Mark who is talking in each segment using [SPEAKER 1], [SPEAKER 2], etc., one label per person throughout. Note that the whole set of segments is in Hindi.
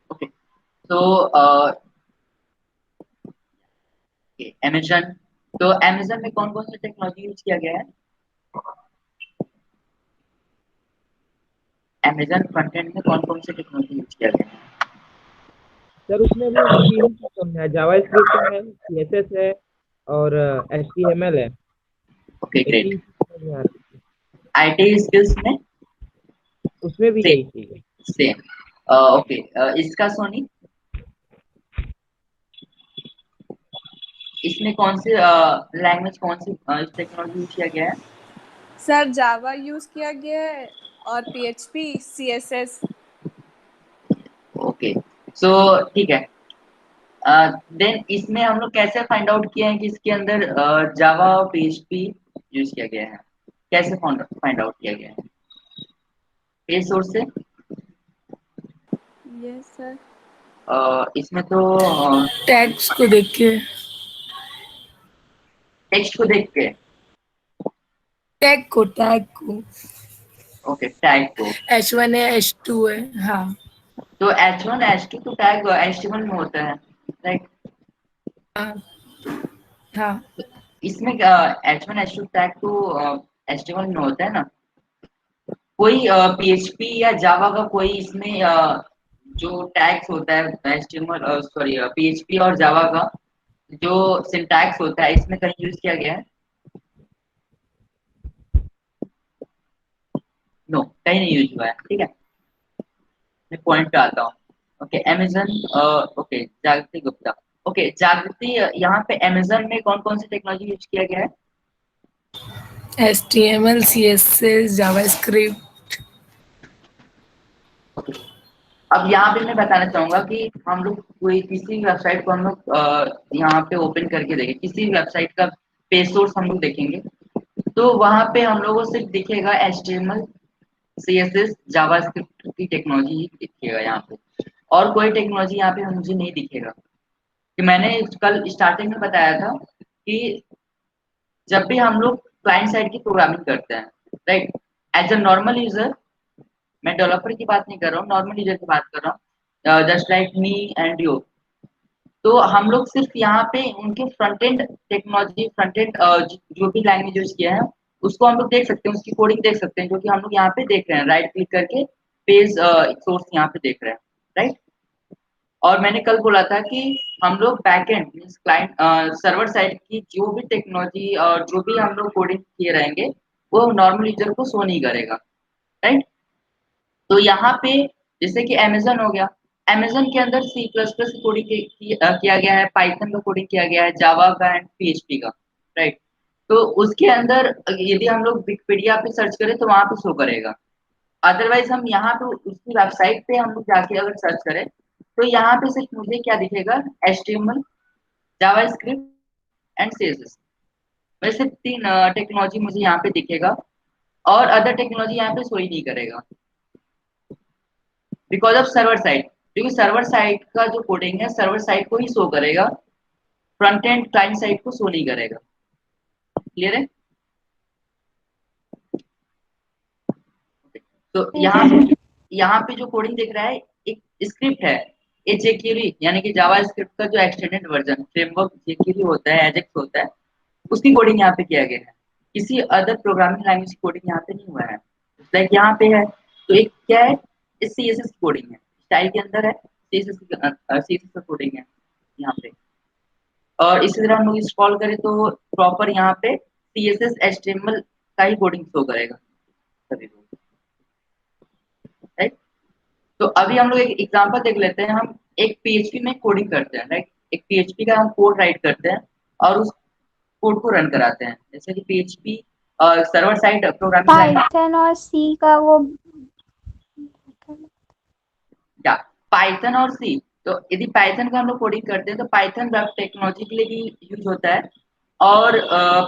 [SPEAKER 1] ओके, तो अमेजन, तो अमेजन में कौन कौन सी टेक्नोलॉजी यूज किया गया है? अमेजन फ्रंट एंड में कौन कौन सी टेक्नोलॉजी यूज किया गया है?
[SPEAKER 2] सर उसमें भी तीन सिस्टम है, जावा स्क्रिप्ट है, सीएसएस है और एचटीएमएल है।
[SPEAKER 1] ओके,
[SPEAKER 2] ये
[SPEAKER 1] ग्रेट।
[SPEAKER 2] तीन चीजें यहाँ आती हैं।
[SPEAKER 1] आईटी स्किल्स में
[SPEAKER 2] उसमें भी यही चीज है।
[SPEAKER 1] सेम। ओके, इसका सोनी, इसमें कौन सी लैंग्वेज, कौन सी टेक्नोलॉजी यूज किया गया है?
[SPEAKER 3] सर जावा यूज किया गया है और पीएचपी सीएसएस।
[SPEAKER 1] ओके, सो ठीक है। देन इसमें हम लोग कैसे फाइंड आउट किए हैं कि इसके अंदर जावा और पीएचपी यूज किया गया है? कैसे फाइंड आउट किया गया है? पेज सोर्स से?
[SPEAKER 3] Yes sir.
[SPEAKER 1] इसमें तो
[SPEAKER 4] टैग्स को देख के।
[SPEAKER 1] टेक्स्ट को देख के।
[SPEAKER 4] टैग को
[SPEAKER 1] ओके, टैग को।
[SPEAKER 4] H1 है, H2 है। हाँ
[SPEAKER 1] तो H1 H2 तो टैग HTML में होता है, राइट?
[SPEAKER 4] हाँ हाँ।
[SPEAKER 1] इसमें H1 H2 टैग तो HTML में होता है ना? कोई PHP या जावा का कोई इसमें जो टैग्स होता है HTML, सॉरी, PHP और जावा का जो सिंटैक्स होता है, इसमें कहीं यूज किया गया है? नो, कहीं नहीं यूज हुआ है, ठीक है। मैं पॉइंट पे आता हूँ। Okay, Amazon. ओके, जागृति गुप्ता। ओके, जागृति, यहाँ पे अमेजन में कौन कौन सी टेक्नोलॉजी यूज किया गया है?
[SPEAKER 4] HTML, CSS, JavaScript.
[SPEAKER 1] ओके, अब यहाँ पे मैं बताना चाहूंगा कि हम लोग कोई किसी वेबसाइट को हम लोग यहाँ पे ओपन करके देखें, किसी वेबसाइट का पेज सोर्स हम लोग देखेंगे, तो वहां पे हम लोगों को सिर्फ दिखेगा HTML, CSS, जावास्क्रिप्ट की टेक्नोलॉजी ही दिखेगा यहाँ पे, और कोई टेक्नोलॉजी यहाँ पे मुझे नहीं दिखेगा। कि मैंने कल स्टार्टिंग में बताया था कि जब भी हम लोग क्लाइंट साइड की प्रोग्रामिंग करते हैं, right, as a normal user, मैं डेवलपर की बात नहीं कर रहा हूँ, नॉर्मल यूजर की बात कर रहा हूँ, just like me and you, तो हम लोग सिर्फ यहाँ पे उनके front end technology, front end जो भी लैंग्वेज यूज किया है उसको हम लोग देख सकते हैं, उसकी कोडिंग देख सकते हैं, जो कि हम लोग यहाँ पे देख रहे हैं, राइट क्लिक करके पेज सोर्स यहाँ पे देख रहे हैं, राइट। और मैंने कल बोला था कि हम लोग backend means client server side की जो भी टेक्नोलॉजी और जो भी हम लोग कोडिंग किए रहेंगे वो नॉर्मल यूजर को शो नहीं करेगा, राइट। तो यहाँ पे जैसे कि अमेजन हो गया, अमेजन के अंदर सी प्लस प्लस कोडिंग किया गया है, पाइथन का कोडिंग किया गया है, जावा का एंड पीएचपी का, राइट। तो उसके अंदर यदि हम लोग विकिपीडिया पे सर्च करें तो वहां पे शो करेगा। अदरवाइज हम यहाँ पे उसकी वेबसाइट पे हम लोग जाके अगर सर्च करें तो यहाँ पे सिर्फ मुझे क्या दिखेगा? HTML, JavaScript and CSS। वैसे तीन टेक्नोलॉजी मुझे यहाँ पे दिखेगा, और अदर टेक्नोलॉजी यहाँ पे शो ही नहीं करेगा बिकॉज ऑफ सर्वर साइड, क्योंकि सर्वर साइड का जो कोडिंग है सर्वर साइड को ही शो करेगा, फ्रंट एंड क्लाइंट साइड को शो नहीं करेगा। क्लियर है? तो यहाँ पे जो कोडिंग दिख रहा है एक स्क्रिप्ट है, ये जेक्यूरी यानी कि जावा स्क्रिप्ट का जो एक्सटेंडेड वर्जन फ्रेमवर्क जेक्यूरी होता है, एजेक्स होता है, उसकी कोडिंग यहाँ पे किया गया है। किसी अदर प्रोग्रामिंग लैंग्वेज की कोडिंग यहाँ पे नहीं हुआ है। लाइक यहाँ पे है तो एक क्या है, इस CSS की कोडिंग है, स्टाइल के अंदर है, CSS का कोडिंग है यहाँ पे। और इसी तरह हम लोग स्क्रॉल करें तो प्रॉपर यहाँ पे CSS HTML का ही कोडिंग शो करेगा सभी लोग, राइट। तो अभी हम लोग एक एग्जांपल देख लेते हैं। हम एक PHP में कोडिंग करते हैं, राइट, एक PHP का हम कोड राइट करते हैं और उस कोड को रन कराते हैं, जैसे कि PHP server side programming language,
[SPEAKER 5] Python और सी का वो
[SPEAKER 1] या पाइथन और सी। तो यदि पाइथन का हम लोग कोडिंग करते हैं तो पाइथन वेब टेक्नोलॉजी के लिए भी यूज होता है, और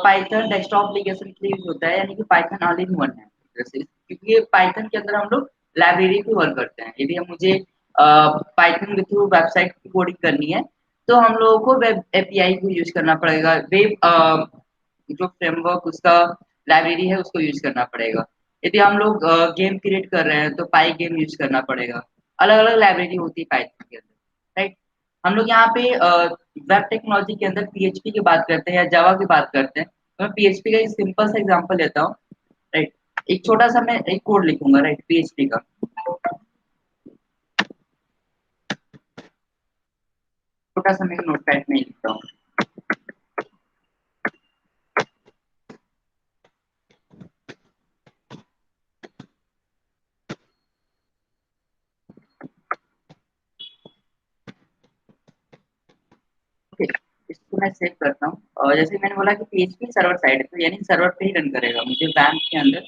[SPEAKER 1] पाइथन डेस्कटॉप एप्लीकेशन के लिए यूज होता है, यानी कि पाइथन ऑल इन वन है जैसे, क्योंकि पाइथन के अंदर हम लोग लाइब्रेरी पे वर्क करते हैं। यदि हम मुझे पाइथन के थ्रू वेबसाइट की कोडिंग करनी है तो हम लोगों को वेब एपीआई को यूज करना पड़ेगा, वेब जो फ्रेमवर्क उसका लाइब्रेरी है उसको यूज करना पड़ेगा। यदि हम लोग गेम क्रिएट कर रहे हैं तो पाई गेम यूज करना पड़ेगा। अलग अलग लाइब्रेरी होती है पाइथन के अंदर, राइट। हम लोग यहाँ पे वेब टेक्नोलॉजी के अंदर पीएचपी की बात करते हैं या जावा की बात करते हैं, तो मैं पीएचपी का एक सिंपल सा एग्जांपल लेता हूँ, राइट। एक छोटा सा मैं एक कोड लिखूंगा, राइट, पीएचपी का। छोटा सा मैं नोटपैड में लिखता हूँ। ओके, इसको मैं सेव करता हूँ। और जैसे मैंने बोला कि पीएचपी सर्वर साइड है, तो यानी सर्वर पे ही रन करेगा मुझे बैंक के अंदर।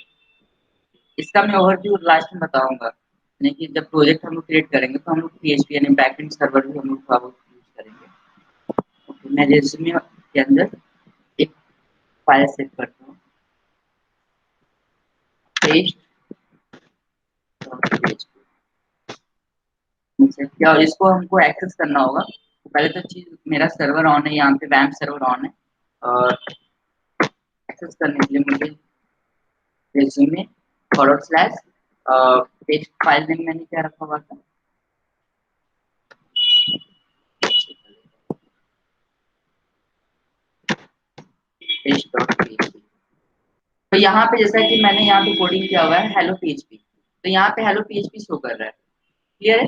[SPEAKER 1] इसका मैं ओवरव्यू लास्ट में बताऊंगा, यानी कि जब प्रोजेक्ट हम लोग क्रिएट करेंगे तो हम लोग पीएचपी यानी बैकएंड सर्वर भी हम लोग थोड़ा बहुत यूज करेंगे। ओके, मैं रेज्यूमे के अंदर एक फाइल सेव करता हूँ, पेस्ट क्या, इसको हमको एक्सेस करना होगा। तो पहले तो चीज मेरा सर्वर ऑन है, यहाँ पे वैम्प सर्वर ऑन है, और एक्सेस करने के लिए मुझे resume forward slash paste, file name मैंने क्या रखा हुआ था, पेस्ट डॉट पीएचपी। तो यहाँ पे जैसा कि मैंने यहाँ पे कोडिंग किया हुआ है हेलो पीएचपी, तो यहाँ पे हेलो पीएचपी शो कर रहा है, क्लियर है।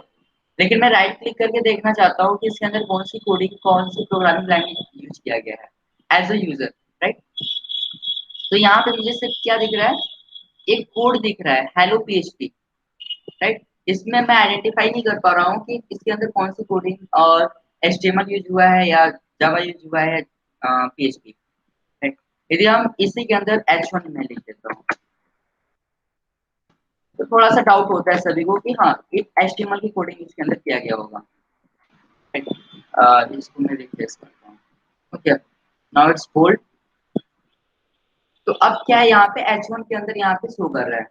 [SPEAKER 1] लेकिन मैं राइट क्लिक करके देखना चाहता हूँ कि इसके अंदर कौन सी कोडिंग, कौन सी प्रोग्रामिंग लैंग्वेज यूज किया गया है एज अ यूजर, राइट। तो यहाँ पे मुझे सिर्फ क्या दिख रहा है, एक कोड दिख रहा है हेलो पीएचपी, राइट। इसमें मैं आइडेंटिफाई नहीं कर पा रहा हूँ कि इसके अंदर कौन सी कोडिंग और एचटीएमएल यूज हुआ है या जावा यूज हुआ है पीएचपी, राइट। यदि हम इसी के अंदर H1 में लिख देता हूँ तो थोड़ा सा डाउट होता है सभी को कि हाँ एक एचटीएमएल की कोडिंग इसके अंदर किया गया होगा, राइट। इसको मैं रिप्लेस करता हूँ। Okay, now it's bold. तो अब क्या है, यहाँ पे H1 के अंदर यहाँ पे शो कर रहा है।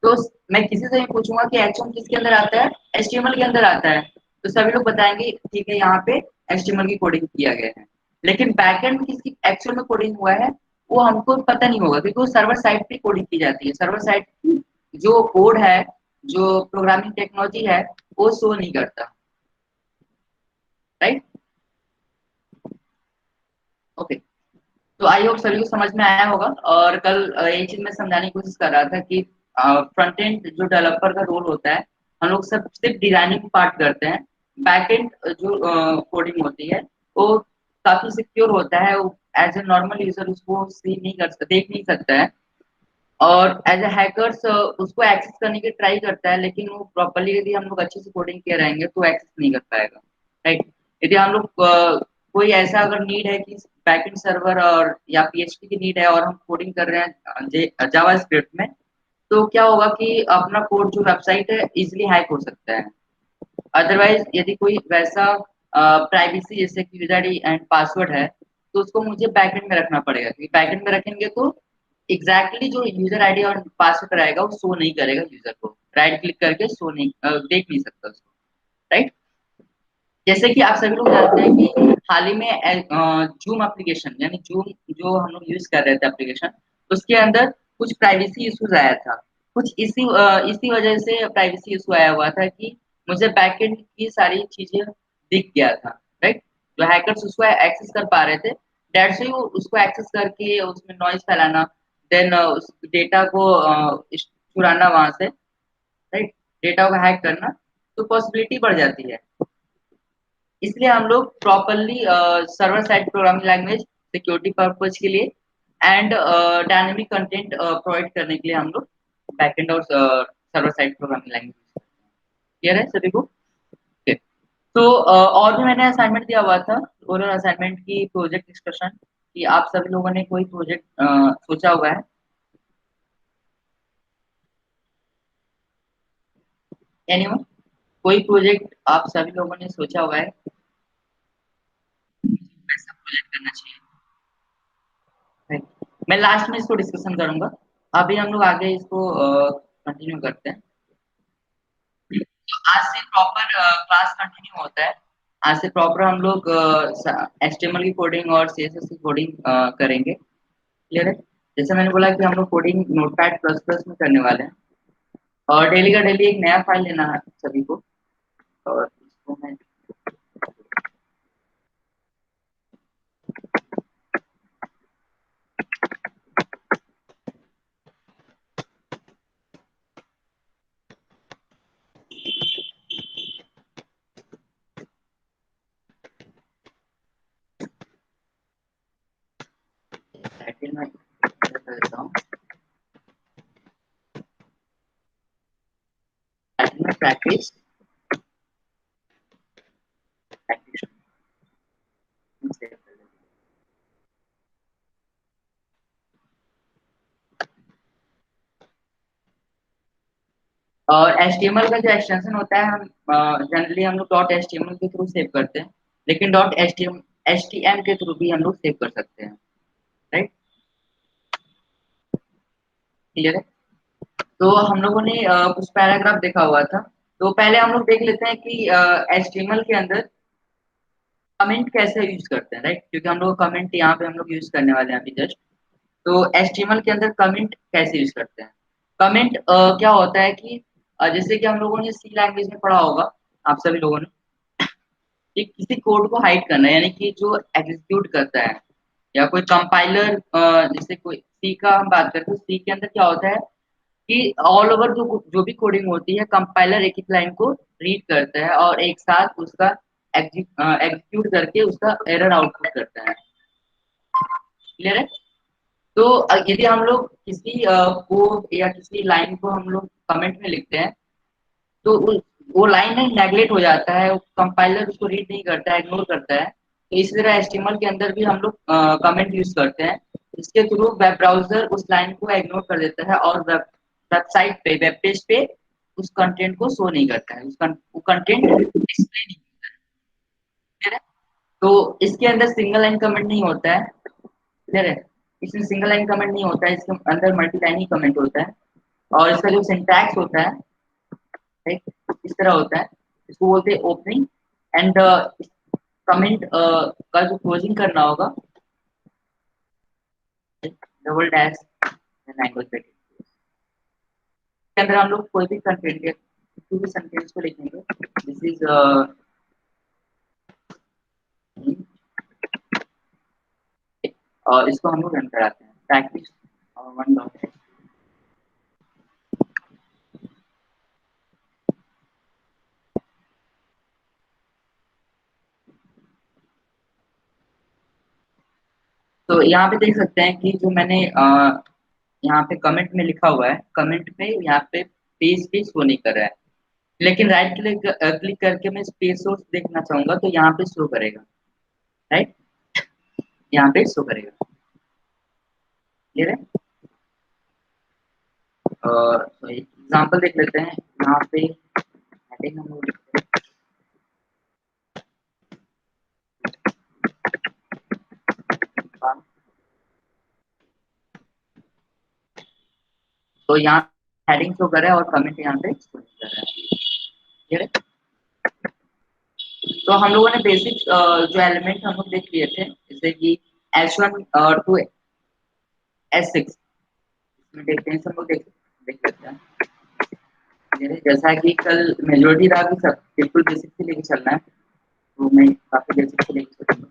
[SPEAKER 1] तो मैं किसी से भी पूछूंगा कि H1 किसके अंदर आता है, HTML के अंदर आता है, तो सभी लोग बताएंगे ठीक है यहाँ पे HTML की कोडिंग किया गया है। लेकिन बैकएंड में किसकी एक्चुअल में कोडिंग हुआ है वो हमको पता नहीं होगा, क्योंकि वो सर्वर साइड पे कोडिंग की जाती है। सर्वर साइड की जो कोड है, जो प्रोग्रामिंग टेक्नोलॉजी है, वो शो नहीं करता, राइट। ओके, तो आई होप सभी को समझ में आया होगा। और कल ये चीज मैं समझाने की कोशिश कर रहा था कि फ्रंट एंड जो डेवलपर का रोल होता है, हम लोग सब सिर्फ डिजाइनिंग पार्ट करते हैं। बैक एंड जो कोडिंग होती है वो काफी सिक्योर होता है, वो एज ए नॉर्मल यूजर उसको सी नहीं कर सकता, देख नहीं सकता है। और एज ए हैकर्स उसको एक्सेस करने की ट्राई करता है, लेकिन वो प्रॉपरली यदि हम लोग अच्छे से कोडिंग किए रहेंगे तो एक्सेस नहीं कर पाएगा, राइट। यदि हम लोग कोई ऐसा अगर नीड है कि बैकएंड सर्वर और या पीएचपी की नीड है और हम कोडिंग कर रहे हैं जावा स्क्रिप्ट में, तो क्या होगा कि अपना कोड जो वेबसाइट है इजिली हैक हो सकता है। अदरवाइज यदि कोई वैसा प्राइवेसी जैसे कि यूजर आईडी एंड पासवर्ड है, तो उसको मुझे बैकएंड में रखना पड़ेगा, क्योंकि बैकएंड में रखेंगे तो एग्जैक्टली जो यूजर आईडी और पासवर्ड रहेगा वो शो नहीं करेगा यूजर को, राइट क्लिक करके शो नहीं देख नहीं सकता उसको, राइट। जैसे कि आप सभी लोग जानते हैं कि हाल ही में जूम एप्लीकेशन यानी जूम जो हम लोग यूज कर रहे थे एप्लीकेशन, उसके अंदर कुछ प्राइवेसी इश्यूज आया था। कुछ इसी वजह से प्राइवेसी इशू आया हुआ था कि मुझे बैकएंड की सारी चीजें दिख गया था, राइट। जो हैकर्स उसको एक्सेस कर पा रहे थे, डेट्स से वो उसको एक्सेस करके उसमें नॉइज फैलाना, देन उस डेटा को चुराना वहां से, राइट, डेटा को हैक करना, तो पॉसिबिलिटी बढ़ जाती है। इसलिए हम लोग properly server side programming language security purpose के लिए एंड डायनेमिक कंटेंट प्रोवाइड करने के लिए हम लोग बैकएंड और server side programming language, clear है सभी को। Okay. तो और भी मैंने असाइनमेंट दिया हुआ था, ओरल असाइनमेंट की प्रोजेक्ट डिस्कशन, कि आप सभी लोगों ने कोई प्रोजेक्ट सोचा हुआ है, एनीवन, कोई प्रोजेक्ट आप सभी लोगों ने सोचा हुआ है कैसा प्रोजेक्ट करना चाहिए। Right. मैं लास्ट में इसको डिस्कशन करूंगा, अभी हम लोग आगे इसको कंटिन्यू करते हैं। तो आज से प्रॉपर क्लास कंटिन्यू होता है। आज से प्रॉपर हम लोग एचटीएमएल की कोडिंग और सीएसएस की कोडिंग करेंगे, क्लियर है। जैसे मैंने बोला कि हम लोग कोडिंग नोटपैड प्लस प्लस में करने वाले हैं, और डेली का डेली एक नया फाइल लेना है सभी को। और इसको मैं टाइटल में कर देता हूँ। टाइटल में प्रैक्टिस प्रैक्टिस और HTML का जो एक्सटेंशन होता है हम जनरली हम लोग डॉट HTML के थ्रू सेव करते हैं, लेकिन डॉट HTML के थ्रू भी हम लोग सेव कर सकते हैं, राइट? क्लियर है? तो हम लोगों ने कुछ पैराग्राफ देखा हुआ था, तो पहले हम लोग देख लेते हैं कि HTML के अंदर कमेंट कैसे यूज करते हैं, राइट? क्योंकि हम लोग कमेंट यहाँ पे हम लोग यूज करने वाले हैं अभी जस्ट। तो HTML के अंदर कमेंट कैसे यूज करते हैं? कमेंट क्या होता है कि जैसे कि हम लोगों ने सी लैंग्वेज में पढ़ा होगा, आप सभी लोगों ने, कि किसी कोड को हाइड करना, यानी कि जो एग्जीक्यूट करता है या कोई कंपाइलर, जैसे कोई सी का हम बात करते हैं, सी के अंदर क्या होता है कि ऑल ओवर जो भी कोडिंग होती है, कंपाइलर एक एक लाइन को रीड करता है और एक साथ उसका एग्जीक्यूट करके उसका एरर आउटपुट करता है। क्लियर है? तो यदि हम लोग किसी कोड या किसी लाइन को हम लोग कमेंट में लिखते हैं, तो वो लाइन नेगलेक्ट हो जाता है, कंपाइलर उसको रीड नहीं करता है, इग्नोर करता है। तो इसी तरह HTML के अंदर भी हम लोग कमेंट यूज करते हैं, इसके थ्रू वेब ब्राउजर उस लाइन को इग्नोर कर देता है और वेबसाइट पे, वेब पेज पे उस कंटेंट को शो नहीं करता है, वो कंटेंट डिस्प्ले नहीं होता है। तो इसके अंदर सिंगल लाइन कमेंट नहीं होता है। क्लियर है? इसमें सिंगल लाइन कमेंट नहीं होता है, इसके अंदर मल्टी लाइन ही कमेंट होता है। और इसका जो सिंटैक्स होता है, राइट, इस तरह होता है। इसको बोलते हैं ओपनिंग एंड कमेंट का जो क्लोजिंग करना होगा, डबल डैश लैंग्वेज ब्रैकेट के अंदर हम लोग कोई भी कंटेंट या किसी भी सेंटेंस को लिखेंगे, दिस इज और इसको हम लोग रन कराते हैं प्रैक्टिस 1. तो यहाँ पे देख सकते हैं कि जो मैंने यहाँ पे कमेंट में लिखा हुआ है, कमेंट में यहाँ पे पेज पे शो नहीं कर रहा है, लेकिन राइट क्लिक करके मैं पेज सोर्स देखना चाहूंगा तो यहाँ पे शो करेगा, राइट, यहाँ पे शो करेगा। क्लियर है? तो एग्जांपल देख लेते हैं। यहाँ पे हेडिंग हम लोग लिखते हैं, तो यहाँ हेडिंग शो कर रहा है और कमेंट यहाँ पे शो नहीं कर रहा है। क्लियर है? तो हम लोगों ने बेसिक जो एलिमेंट हम लोग देख लिए थे, जैसे कि H1 to S6, इसमें देखते हैं, सब लोग देख लेते हैं। जैसा कि कल मेजोरिटी था कि सब बिल्कुल बेसिक से लेके चलना है, तो मैं काफी बेसिक से लेके चलूंगा।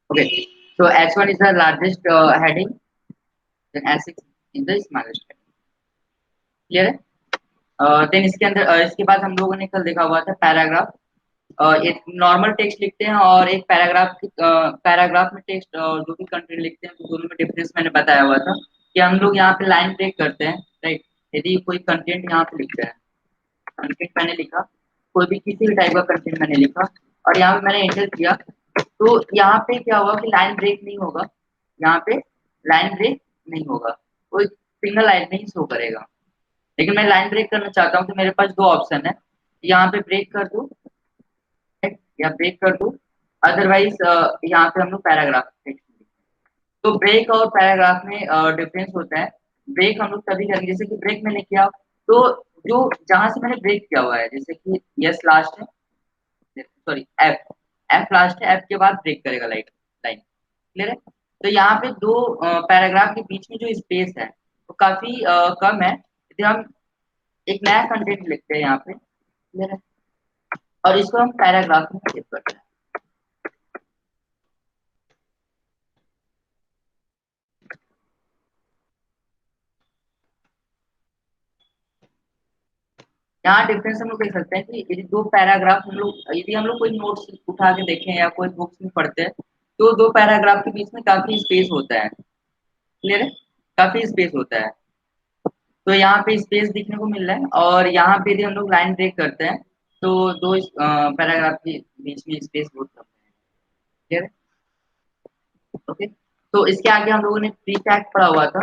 [SPEAKER 1] Okay, so H1 is the largest heading, then S6 is the smallest heading. Clear है? देन इसके अंदर इसके बाद हम लोगों ने कल देखा हुआ था पैराग्राफ। एक नॉर्मल टेक्स्ट लिखते हैं और एक पैराग्राफ में टेक्स्ट जो भी कंटेंट लिखते हैं, तो दोनों में डिफरेंस मैंने बताया हुआ था कि हम लोग यहाँ पे लाइन ब्रेक करते हैं, राइट। यदि कोई कंटेंट यहाँ पे लिखते हैं, कंटेंट मैंने लिखा, कोई भी किसी भी टाइप का कंटेंट मैंने लिखा और यहाँ पे मैंने एंटर किया, तो यहाँ पे क्या होगा कि लाइन ब्रेक नहीं होगा, यहाँ पे लाइन ब्रेक नहीं होगा, कोई सिंगल लाइन में ही शो करेगा। लेकिन मैं लाइन ब्रेक करना चाहता हूँ तो मेरे पास दो ऑप्शन है, यहाँ पे ब्रेक कर दूं या ब्रेक कर दो, अदरवाइज यहाँ पे हम लोग पैराग्राफ टेक्स्ट। तो ब्रेक और पैराग्राफ में डिफरेंस होता है। ब्रेक हम लोग तभी करेंगे, जैसे कि ब्रेक मैंने किया तो जो जहां से मैंने ब्रेक किया हुआ है, जैसे कि यस लास्ट है, सॉरी एफ, एफ लास्ट है, एफ के बाद ब्रेक करेगा लाइन लाइन। क्लियर है? तो यहाँ पे दो पैराग्राफ के बीच में जो स्पेस है वो काफी कम है, यदि हम एक नया कंटेंट लिखते हैं यहाँ पे। क्लियर है? और इसको हम पैराग्राफ में सेव करते हैं। यहाँ डिफरेंस हम लोग देख सकते हैं कि यदि दो पैराग्राफ हम लोग, यदि हम लोग कोई नोट्स उठा के देखें या कोई बुक्स में पढ़ते हैं, तो दो पैराग्राफ के बीच में काफी स्पेस होता है। क्लियर है? काफी स्पेस होता है। तो यहाँ पे स्पेस दिखने को मिल रहा है, और यहाँ पे यदि हम लोग लाइन ब्रेक करते हैं तो दो पैराग्राफ के बीच में स्पेस बहुत कम है। क्लियर है? ओके, तो इसके आगे हम लोगों ने प्री टैग पढ़ा हुआ था।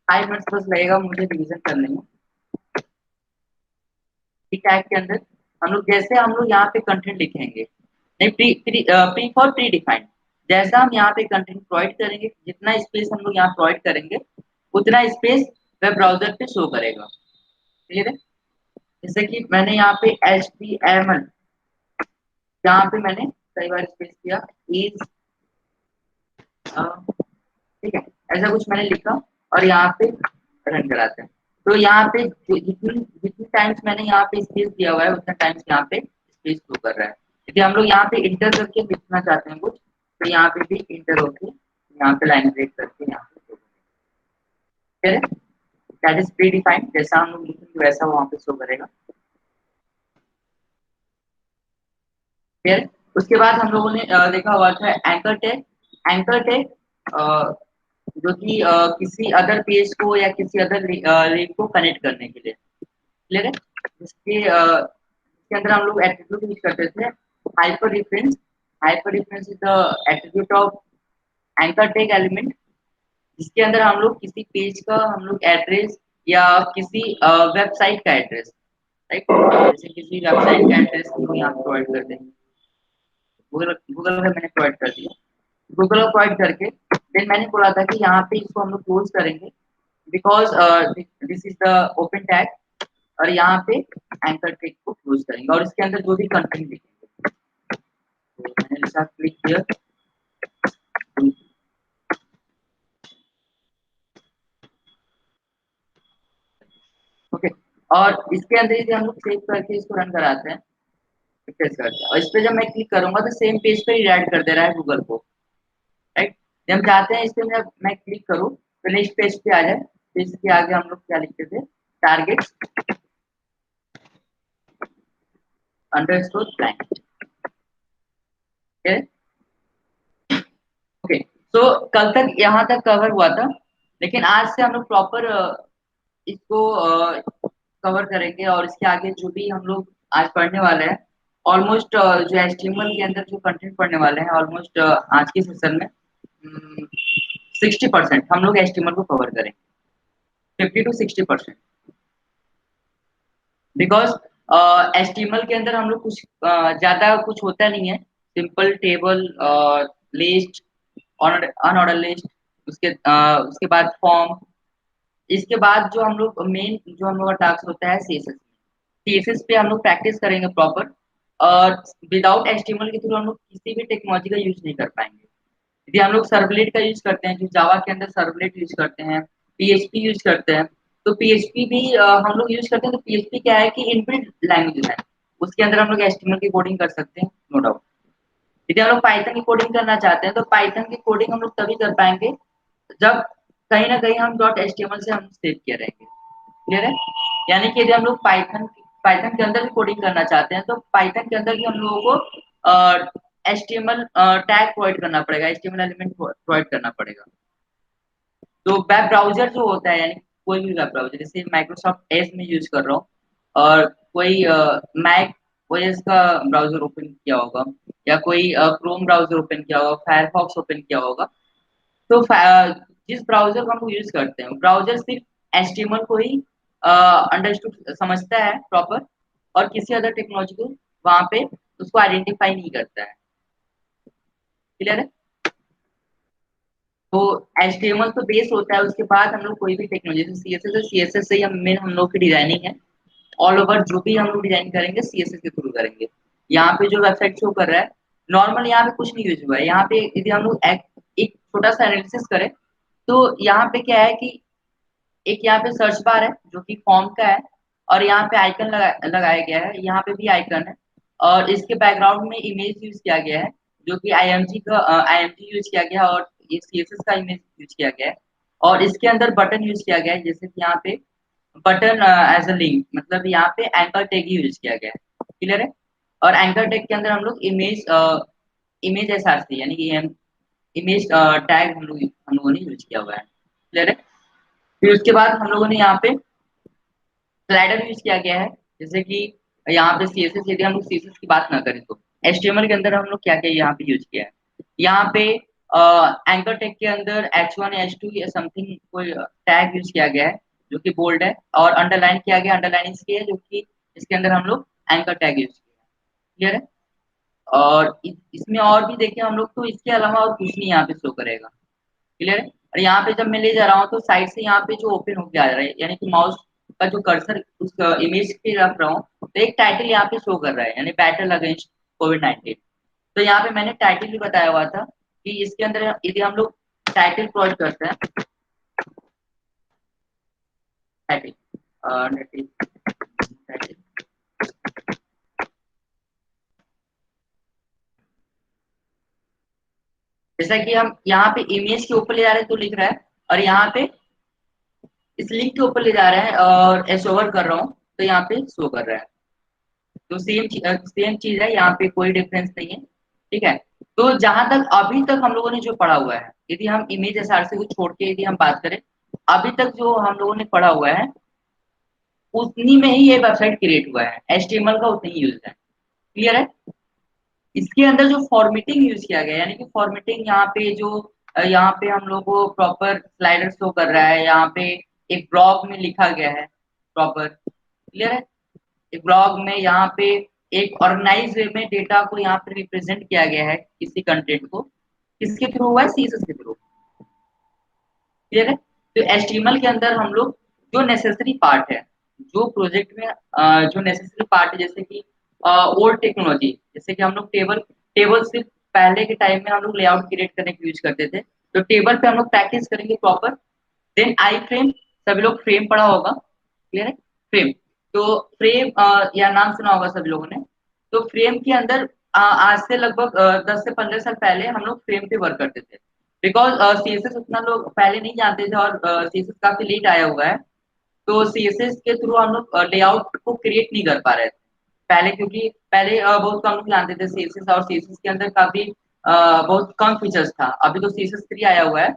[SPEAKER 1] 5 मिनट्स बस लगेगा मुझे रिवीजन करने में। प्री टैग के अंदर हम लोग, जैसे हम लोग यहाँ पे कंटेंट लिखेंगे, नहीं प्री फॉर प्री डिफाइंड, जैसा हम यहाँ पे कंटेंट प्रोवाइड करेंगे, जितना स्पेस हम लोग यहाँ प्रोवाइड करेंगे उतना स्पेस वेब ब्राउजर पे शो करेगा। क्लियर है? जैसे कि मैंने यहाँ पे HTML, यहाँ पे मैंने कई बार स्पेस किया इज, ठीक है, ऐसा कुछ मैंने लिखा और यहाँ पे रन कराते हैं। तो यहाँ पे जितनी जितनी टाइम्स मैंने यहाँ पे स्पेस दिया हुआ है उतना टाइम्स यहाँ पे स्पेस शो कर रहा है। यदि हम लोग यहाँ पे इंटर करके लिखना चाहते हैं कुछ, तो यहाँ पे भी इंटर होके यहाँ पे लाइन ब्रेक करके यहाँ पे शो करेगा। दैट इज प्री डिफाइंड, जैसा हम लोग लिखेंगे वैसा वहाँ पे शो करेगा। फिर उसके बाद हम लोगों ने देखा हुआ था एंकर टैग। एंकर टैग जो कि किसी अदर पेज को या किसी अदर लिंक को कनेक्ट करने के लिए। क्लियर है? इसके अंदर हम लोग एट्रीब्यूट यूज करते थे, hyper reference. Hyper reference is the attribute of anchor tag element, जिसके अंदर हम लोग किसी पेज का हम लोग एड्रेस या किसी वेबसाइट का एड्रेस, राइट, जैसे किसी वेबसाइट का एड्रेस हम लोग यहाँ प्रोवाइड करते हैं। गूगल गूगल में मैंने प्रोवाइड कर दिया, गूगल को प्रोवाइड करके देन मैंने बोला था कि यहाँ पे इसको हम लोग क्लोज करेंगे because this is the open tag, और यहाँ पे एंकर टैग को क्लोज करेंगे और इसके अंदर जो भी कंटेंट लिखेंगे। तो मैंने लिखा क्लिक हियर, ओके, और इसके अंदर यदि हम लोग सेव करके इसको रन कराते हैं, रिफ्रेश करते हैं, और इस पे जब मैं क्लिक करूंगा तो सेम पेज पे रीडायरेक्ट कर दे रहा है गूगल को, राइट। जब हम चाहते हैं इस पे मैं क्लिक करूँ तो नेक्स्ट पेज पे आ जाए, तो इसके आगे हम लोग क्या लिखते थे, टारगेट अंडरस्कोर ब्लैंक। ओके, तो कल तक यहाँ तक कवर हुआ था, लेकिन आज से हम लोग प्रॉपर इसको कवर करेंगे, और इसके आगे जो भी हम लोग आज पढ़ने वाले हैं, ऑलमोस्ट जो HTML के अंदर जो कंटेंट पढ़ने वाले हैं, ऑलमोस्ट आज के सेशन में 60% हम लोग HTML को कवर करेंगे, 50 to 60%, बिकॉज HTML के अंदर हम लोग कुछ ज्यादा कुछ होता नहीं है, simple table, list, unordered list, उसके बाद फॉर्म, इसके बाद जो हम लोग मेन जो हम लोग का टास्क होता है CSS। CSS पे हम लोग प्रैक्टिस करेंगे प्रॉपर, और विदाउट HTML के थ्रू हम लोग किसी भी टेक्नोलॉजी का यूज नहीं कर पाएंगे। यदि हम लोग सर्वलेट का यूज करते हैं, जो जावा के अंदर सर्वलेट यूज करते हैं, PHP यूज करते हैं, तो PHP भी हम लोग यूज करते हैं। तो PHP क्या है कि इनबिल्ट लैंग्वेज है, उसके अंदर हम लोग HTML की कोडिंग कर सकते हैं, नो डाउट। यदि हम लोग पाइथन की कोडिंग करना चाहते हैं तो पाइथन की कोडिंग हम लोग तभी कर पाएंगे जब कहीं ना कहीं हम .html से हम सेव किए रहेंगे। क्लियर है? यानी कि यदि हम लोग पाइथन के अंदर भी कोडिंग करना चाहते हैं तो पाइथन के अंदर भी हम लोगों को HTML टैग प्रोवाइड करना पड़ेगा, HTML एलिमेंट प्रोवाइड करना पड़ेगा। तो वेब ब्राउजर जो होता है, यानी कोई भी वेब ब्राउजर, जैसे माइक्रोसॉफ्ट एज में यूज कर रहा हूँ, और कोई मैक ओएस का ब्राउजर ओपन किया होगा, या कोई क्रोम ब्राउजर ओपन किया होगा, फायरफॉक्स ओपन किया होगा, तो जिस ब्राउजर को हम लोग यूज करते हैं ब्राउजर सिर्फ HTML को ही अंडरस्टूड समझता है प्रॉपर, और किसी अदर टेक्नोलॉजी को वहां पे उसको आइडेंटिफाई नहीं करता है। क्लियर है? तो HTML तो बेस होता है, उसके बाद हम लोग कोई भी टेक्नोलॉजी CSS से हम लोग की डिजाइनिंग है। ऑल ओवर जो भी हम लोग डिजाइन करेंगे CSS के थ्रू करेंगे। यहाँ पे जो वेबसाइट शो कर रहा है नॉर्मल, यहाँ पे कुछ नहीं यूज हुआ है। यहाँ पे यदि हम लोग एक छोटा सा एनालिसिस करें तो यहाँ पे क्या है कि एक यहाँ पे सर्च बार है जो कि फॉर्म का है, और यहाँ पे आइकन लगाया गया है, यहाँ पे भी आइकन है, और इसके बैकग्राउंड में इमेज यूज किया गया है जो कि IMG यूज किया गया है, और ये CSS का इमेज यूज किया गया है। और इसके अंदर बटन यूज किया गया है, जैसे कि यहाँ पे बटन एज अ लिंक, मतलब यहाँ पे एंकर टैग यूज किया गया है। क्लियर है? और एंकर टैग के अंदर हम लोग इमेज SRC यानी कि इमेज टैग हम लोगों ने यूज किया हुआ है। क्लियर है? फिर उसके बाद हम लोगों ने यहाँ पे स्लाइडर यूज किया गया है, जैसे कि यहाँ पे CSS, यदि हम लोग CSS की बात ना करें तो HTML के अंदर हम लोग क्या क्या यहाँ पे यूज किया है। यहाँ पे एंकर टैग के अंदर H1 H2 या समथिंग कोई टैग यूज किया गया है जो कि बोल्ड है, और अंडरलाइन किया गया, अंडरलाइन इसकी है जो कि इसके अंदर हम लोग एंकर टैग यूज किया है। क्लियर है? और इसमें और भी देखें हम लोग तो इसके अलावा और कुछ नहीं यहाँ पे शो करेगा। क्लियर है? और यहाँ पे जब मैं ले जा रहा हूँ तो साइड से यहाँ पे जो ओपन होके आ रहा है, यानी कि माउस का जो कर्सर उस इमेज पे रख रहा हूँ, तो एक टाइटल यहाँ पे शो कर रहा है, यानी बैटल अगेंस्ट कोविड-19। तो यहाँ पे मैंने टाइटल भी बताया हुआ था कि इसके अंदर यदि हम लोग टाइटल प्रोवाइड करते हैं, टाइटल जैसा कि हम यहाँ पे इमेज के ऊपर ले जा रहे हैं तो लिख रहा है, और यहाँ पे इस लिंक के ऊपर ले जा रहे हैं और एस ओवर कर रहा हूँ तो यहाँ पे शो कर रहा है। तो सेम चीज है, यहाँ पे कोई डिफरेंस नहीं है। ठीक है? तो जहां तक अभी तक हम लोगों ने जो पढ़ा हुआ है, यदि हम इमेज SRC को छोड़ के यदि हम बात करें, अभी तक जो हम लोगों ने पढ़ा हुआ है उतनी में ही ये वेबसाइट क्रिएट हुआ है, HTML का उतना ही यूज है। क्लियर है? इसके अंदर जो फॉर्मेटिंग यूज किया गया है, यानी कि फॉर्मेटिंग यहाँ पे जो यहाँ पे हम लोग को प्रॉपर स्लाइडर शो कर रहा है, यहाँ पे एक ब्लॉग में लिखा गया है प्रॉपर। क्लियर है? एक ब्लॉग में यहाँ पे एक ऑर्गेनाइज वे में डेटा को यहाँ पे रिप्रेजेंट किया गया है, किसी कंटेंट को किसके थ्रू हुआ है, CSS के थ्रू। क्लियर है? तो HTML के अंदर हम लोग जो नेसेसरी पार्ट है, जो प्रोजेक्ट में जो नेसेसरी पार्ट है, जैसे कि ओल्ड टेक्नोलॉजी, जैसे कि हम लोग टेबल सिर्फ पहले के टाइम में हम लोग लेआउट क्रिएट करने के यूज करते थे, तो टेबल पे हम लोग प्रैक्टिस करेंगे प्रॉपर। देन आई फ्रेम, सभी लोग फ्रेम पढ़ा होगा। क्लियर है? फ्रेम, तो फ्रेम या नाम सुना होगा सभी लोगों ने। तो फ्रेम के अंदर आज से लगभग 10 से 15 साल पहले हम लोग फ्रेम पे वर्क करते थे, बिकॉज CSS उतना लोग पहले नहीं जानते थे, और CSS काफी लेट आया हुआ है। तो CSS के थ्रू हम लोग लेआउट को क्रिएट नहीं कर पा रहे थे पहले, क्योंकि पहले बहुत कम लोग जानते थे CSS, और CSS के अंदर काफी बहुत कम फीचर्स था। अभी तो CSS 3 आया हुआ है।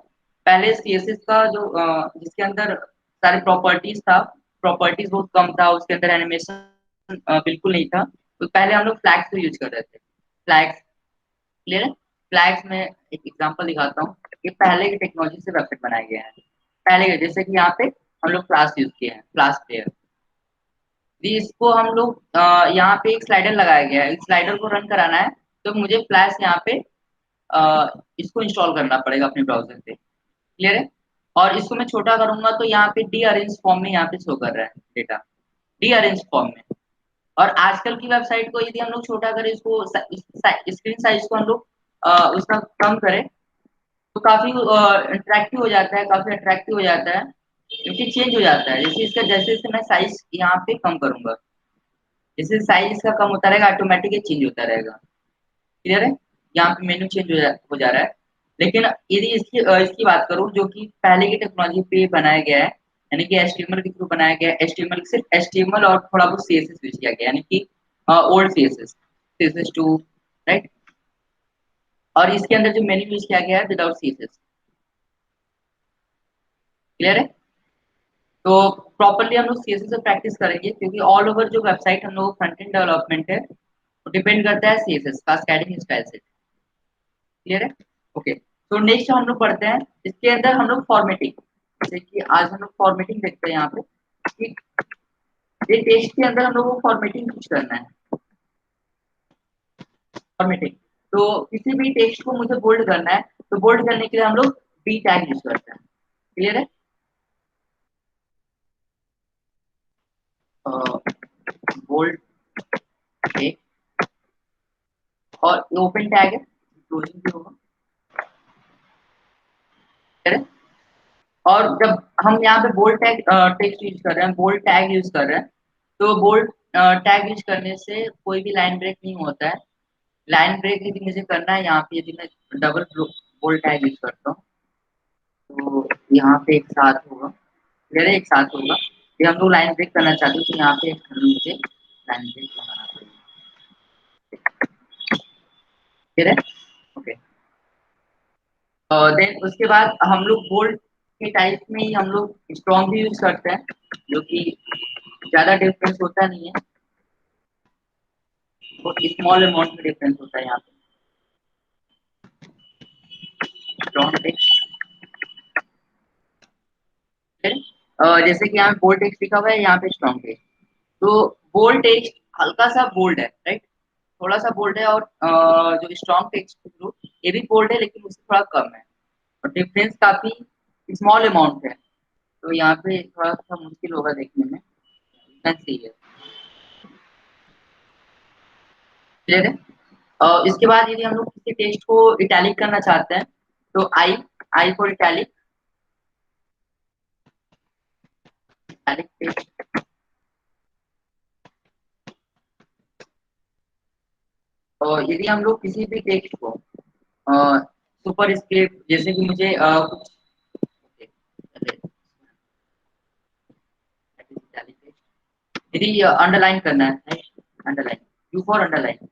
[SPEAKER 1] पहले CSS का जो जिसके अंदर सारे प्रॉपर्टीज था, प्रॉपर्टीज बहुत कम था, उसके अंदर एनिमेशन बिल्कुल नहीं था। तो पहले हम लोग फ्लैग्स को यूज कर रहे थे, फ्लैग्स। क्लियर है? फ्लैग्स में एक एग्जांपल दिखाता हूँ। ये पहले की टेक्नोलॉजी से वेबसाइट बनाए गए हैं, पहले के, जैसे कि यहाँ पे हम लोग क्लास यूज किए हैं, क्लास प्लेयर। इसको हम लोग यहाँ पे एक स्लाइडर लगाया गया है, इस स्लाइडर को रन कराना है तो मुझे फ्लैश यहाँ पे इसको इंस्टॉल करना पड़ेगा अपने ब्राउजर पे। क्लियर है? और इसको मैं छोटा करूंगा तो यहाँ पे डी अरेंज फॉर्म में यहाँ पे शो कर रहा है डेटा, डी अरेंज फॉर्म में। और आजकल की वेबसाइट को यदि हम लोग छोटा करें, इसको स्क्रीन साइज को हम लोग उसका कम करें तो काफी इंटरेक्टिव हो जाता है, काफी अट्रैक्टिव हो जाता है, क्योंकि चेंज हो जाता है। जैसे जैसे मैं साइज यहाँ पे कम करूंगा, जैसे साइज इसका कम होता रहेगा ऑटोमेटिकली चेंज होता रहेगा। क्लियर है? यहाँ पे मेन्यू चेंज हो जा रहा है। लेकिन यदि इसकी बात करूँ जो कि पहले की टेक्नोलॉजी पे बनाया गया है, यानी कि HTML के थ्रू बनाया गया है, HTML सिर्फ HTML और थोड़ा बहुत CSS यूज किया गया, यानी कि ओल्ड CSS2, राइट। और इसके अंदर जो मेन्यू यूज किया गया है विदाउट CSS। क्लियर है? तो प्रॉपरली हम लोग CSS से प्रैक्टिस करेंगे, क्योंकि ऑल ओवर जो वेबसाइट हम लोग फ्रंट एंड डेवलपमेंट है वो डिपेंड करता है CSS कास्केडिंग स्टाइल से। क्लियर है? ओके, तो नेक्स्ट हम लोग पढ़ते हैं इसके अंदर हम लोग फॉर्मेटिंग, जैसे कि आज हम लोग फॉर्मेटिंग देखते हैं यहाँ पे कि ये टेक्स्ट के अंदर हम लोग को फॉर्मेटिंग कुछ करना है। फॉर्मेटिंग। तो किसी भी टेक्स्ट को मुझे बोल्ड करना है, तो बोल्ड करने के लिए हम लोग बी टैग यूज करते हैं। क्लियर है? बोल्ड टेक्स्ट और ओपन टैग है, क्लोजिंग भी होगा। क्लियर है? और जब हम यहाँ पे बोल्ड टैग टेक्स्ट यूज कर रहे हैं, बोल्ड टैग यूज कर रहे हैं, तो बोल्ड टैग यूज करने से कोई भी लाइन ब्रेक नहीं होता है। लाइन ब्रेक यदि मुझे करना है, यहाँ पे यदि मैं डबल बोल्ड टैग यूज करता हूँ, तो यहाँ पे एक साथ होगा। क्लियर है? एक साथ होगा। ये हम लोग लाइन ब्रेक करना चाहते हैं, तो यहाँ पे मुझे लाइन ब्रेक लगाना पड़ेगा। क्लियर है? ओके। देन उसके बाद हम लोग बोल्ड के टाइप में ही हम लोग स्ट्रॉन्ग भी यूज करते हैं, जो कि ज्यादा डिफरेंस होता नहीं है, तो स्मॉल अमाउंट में डिफरेंस होता है यहाँ पे। स्ट्रॉन्ग टेक्स्ट, जैसे कि यहाँ बोल्ड टेक्स्ट लिखा हुआ है, यहाँ पे स्ट्रॉन्ग टेक्स्ट। तो बोल्ड टेक्स्ट हल्का सा बोल्ड है, राइट, थोड़ा सा बोल्ड है, और जो स्ट्रॉन्ग टेक्स्ट के थ्रू ये भी बोल्ड है, लेकिन उससे थोड़ा कम है, और डिफरेंस काफी स्मॉल अमाउंट है। तो यहाँ पे थोड़ा सा मुश्किल होगा देखने में, सही है। क्लियर है? इसके बाद यदि हम लोग किसी टेक्स्ट को इटैलिक करना चाहते हैं, तो आई, I for italic, italic text. और यदि हम लोग किसी भी टेक्स्ट को सुपर स्क्रिप्ट, जैसे कि मुझे कुछ यदि अंडरलाइन करना है, underline, you for underline,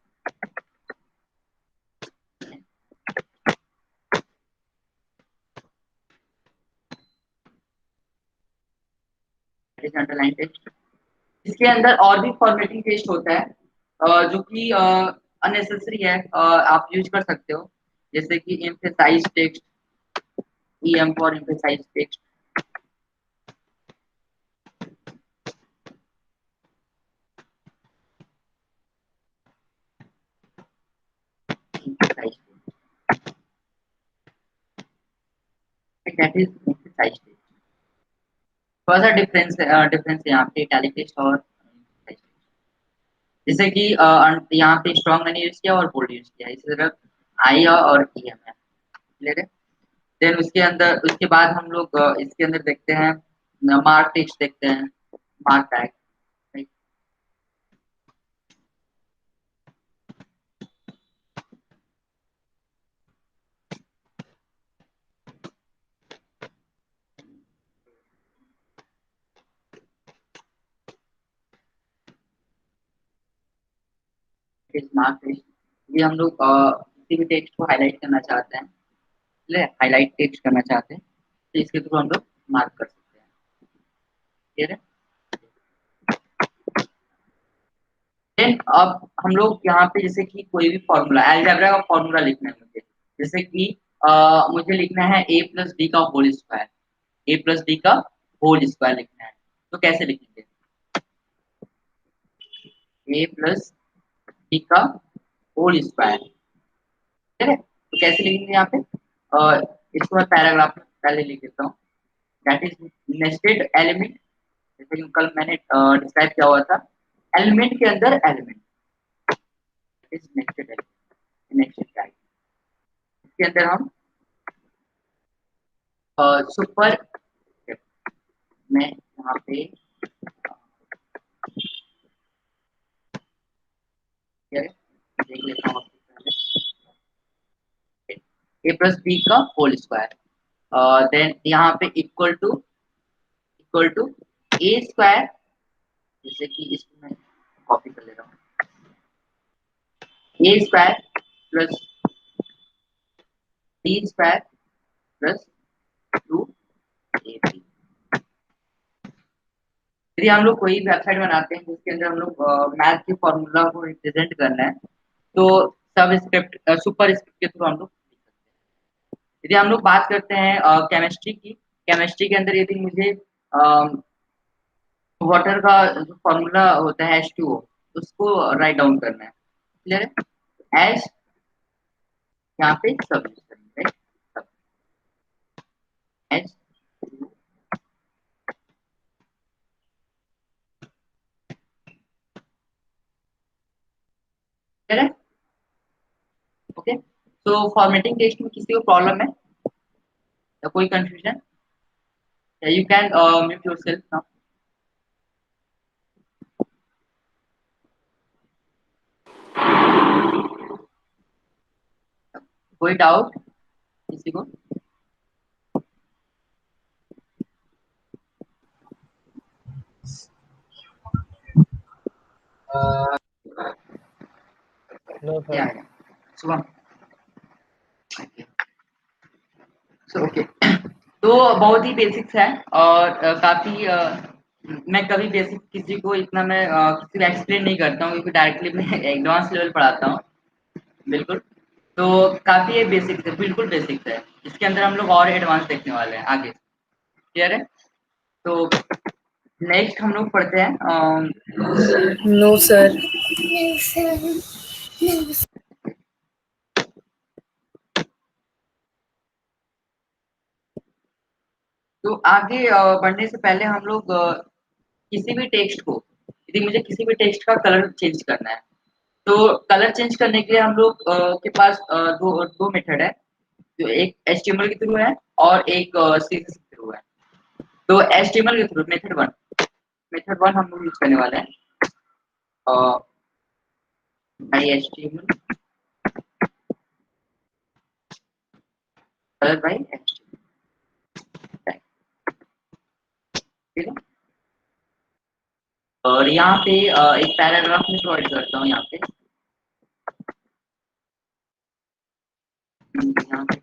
[SPEAKER 1] underline text. इसके अंदर और भी फॉर्मेटिंग टेक्स्ट होता है, जो कि अननेसेसरी है, आप यूज कर सकते हो, जैसे कि emphasize text, EM for emphasize text. That is emphasize text. थोड़ा सा डिफरेंस है यहाँ पे इटैलिक टेक्स्ट और emphasized text। जैसे कि यहाँ पे स्ट्रॉन्ग मैंने यूज किया और बोल्ड यूज किया, इसी तरह आई और ईएम है। क्लियर है? देन उसके अंदर, उसके बाद हम लोग इसके अंदर देखते हैं मार्क टेक्स्ट, देखते हैं मार्क टैग। मार्क टेक्स्ट, ये हम लोग किसी भी टेक्स्ट को हाईलाइट करना चाहते हैं, हाईलाइट टेक्स्ट करना चाहते हैं, तो इसके थ्रू हम लोग मार्क कर सकते हैं। क्लियर है? देन अब हम लोग यहाँ पे जैसे कि कोई भी फॉर्मूला, अलजेब्रा का फॉर्मूला लिखना है मुझे, जैसे कि मुझे लिखना है ए प्लस डी का होल स्क्वायर, ए प्लस डी का होल स्क्वायर लिखना है, तो कैसे लिखेंगे? ए प्लस डी का होल स्क्वायर। ठीक है, तो कैसे लिखेंगे यहाँ पे? इसको मैं पैराग्राफ में पहले लिख देता हूँ। दैट इज नेस्टेड एलिमेंट, जैसे कि कल मैंने डिस्क्राइब किया हुआ था, एलिमेंट के अंदर element is nested element, nested tag. इसके अंदर हम सुपर में यहाँ पे देख लेता हूँ ए प्लस बी का होल स्क्वायर, देन यहाँ पे इक्वल टू ए स्क्वायर, जैसे कि इसको मैं कॉपी कर ले रहा हूँ, a square plus d square plus 2ab। यदि हम लोग कोई वेबसाइट बनाते हैं जिसके अंदर हम लोग मैथ के फॉर्मूला को रिप्रेजेंट करना है, तो सब स्क्रिप्ट, सुपर स्क्रिप्ट के थ्रू हम लोग लिख सकते हैं। यदि हम लोग बात करते हैं केमिस्ट्री की, केमिस्ट्री के अंदर यदि मुझे वाटर का जो फॉर्मूला होता है H2O, उसको राइट डाउन करना है। क्लियर है? यहाँ पे सब यूज करेंगे, right? सब H2 है। ओके, तो फॉर्मेटिंग टेक्स्ट में किसी को प्रॉब्लम है या कोई confusion? You can mute yourself now. कोई डाउट किसी को?
[SPEAKER 2] नो
[SPEAKER 1] या
[SPEAKER 2] सर।
[SPEAKER 1] शुभम, ओके। तो बहुत ही बेसिक्स है और काफी मैं कभी बेसिक किसी को इतना मैं किसी को एक्सप्लेन नहीं करता हूँ क्योंकि डायरेक्टली मैं एडवांस लेवल पढ़ाता हूँ, बिल्कुल। तो काफी ये बेसिक्स है, बिल्कुल बेसिक्स है। इसके अंदर हम लोग और एडवांस देखने वाले हैं आगे, क्लियर है? तो नेक्स्ट हम लोग पढ़ते हैं
[SPEAKER 4] नो सर।
[SPEAKER 1] तो आगे बढ़ने से पहले हम लोग किसी भी टेक्स्ट को, यदि मुझे किसी भी टेक्स्ट का कलर चेंज करना है तो कलर चेंज करने के लिए हम लोग के पास दो दो मेथड है, जो एक HTML के थ्रू है और एक CSS के थ्रू है। तो HTML के थ्रू मेथड वन हम लोग यूज करने वाले हैं। HTML कलर बाय HTML, ठीक है। और यहाँ पे एक पैराग्राफ में प्रोवाइड करता हूँ यहाँ पे, यहाँ पे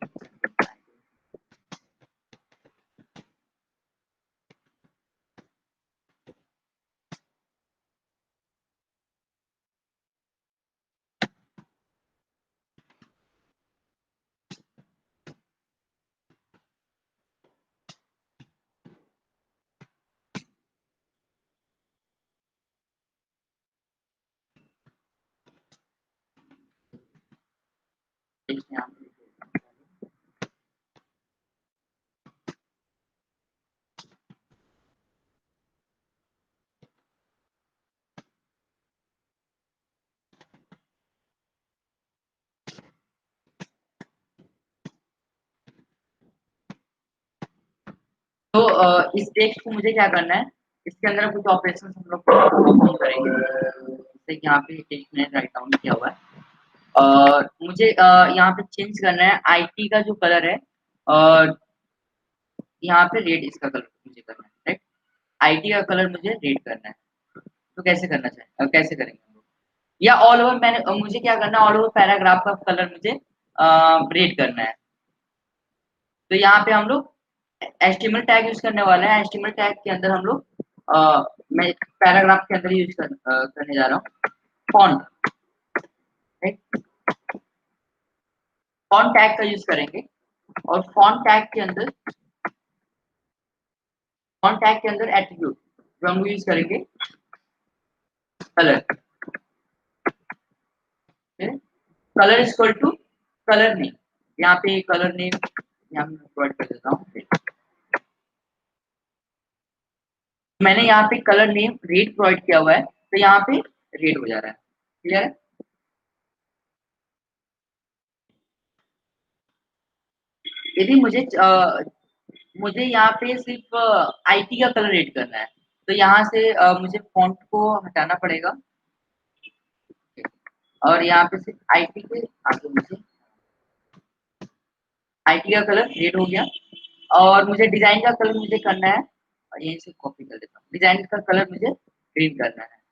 [SPEAKER 1] यहाँ पे तो इस टेक्स्ट को मुझे क्या करना है, इसके अंदर कुछ ऑपरेशन हम लोग परफॉर्म करेंगे। जैसे कि यहाँ पे टेक्स्ट मैंने राइट डाउन किया हुआ है और मुझे यहाँ पे चेंज करना है IT का जो कलर है और यहाँ पे रेड, इसका कलर मुझे करना है, राइट? IT का कलर मुझे रेड करना है। तो कैसे करना चाहिए, कैसे करेंगे हम लोग? या ऑल ओवर मैंने मुझे क्या करना है, ऑल ओवर पैराग्राफ का कलर मुझे रेड करना है। तो यहाँ पे हम लोग HTML टैग यूज करने वाले हैं। HTML टैग के अंदर हम लोग मैं पैराग्राफ के अंदर यूज करने जा रहा हूँ फॉन्ट, राइट? फॉन्ट टैग का यूज करेंगे और फॉन्ट टैग के अंदर एट्रीब्यूट जो हम यूज करेंगे colour, colour is equal to colour name. यहाँ पे कलर नेम यहाँ पे प्रोवाइड कर देता हूँ। मैंने यहाँ पे कलर नेम रेड प्रोवाइड किया हुआ है तो यहाँ पे रेड हो जा रहा है, क्लियर है? यदि मुझे यहाँ पे सिर्फ IT का कलर रेड करना है तो यहाँ से मुझे फॉन्ट को हटाना पड़ेगा और यहाँ पे सिर्फ IT के आगे मुझे IT का कलर रेड हो गया और मुझे डिजाइन का कलर मुझे करना है और यहीं से कॉपी कर देता हूँ। डिजाइन का कलर मुझे ग्रीन करना है।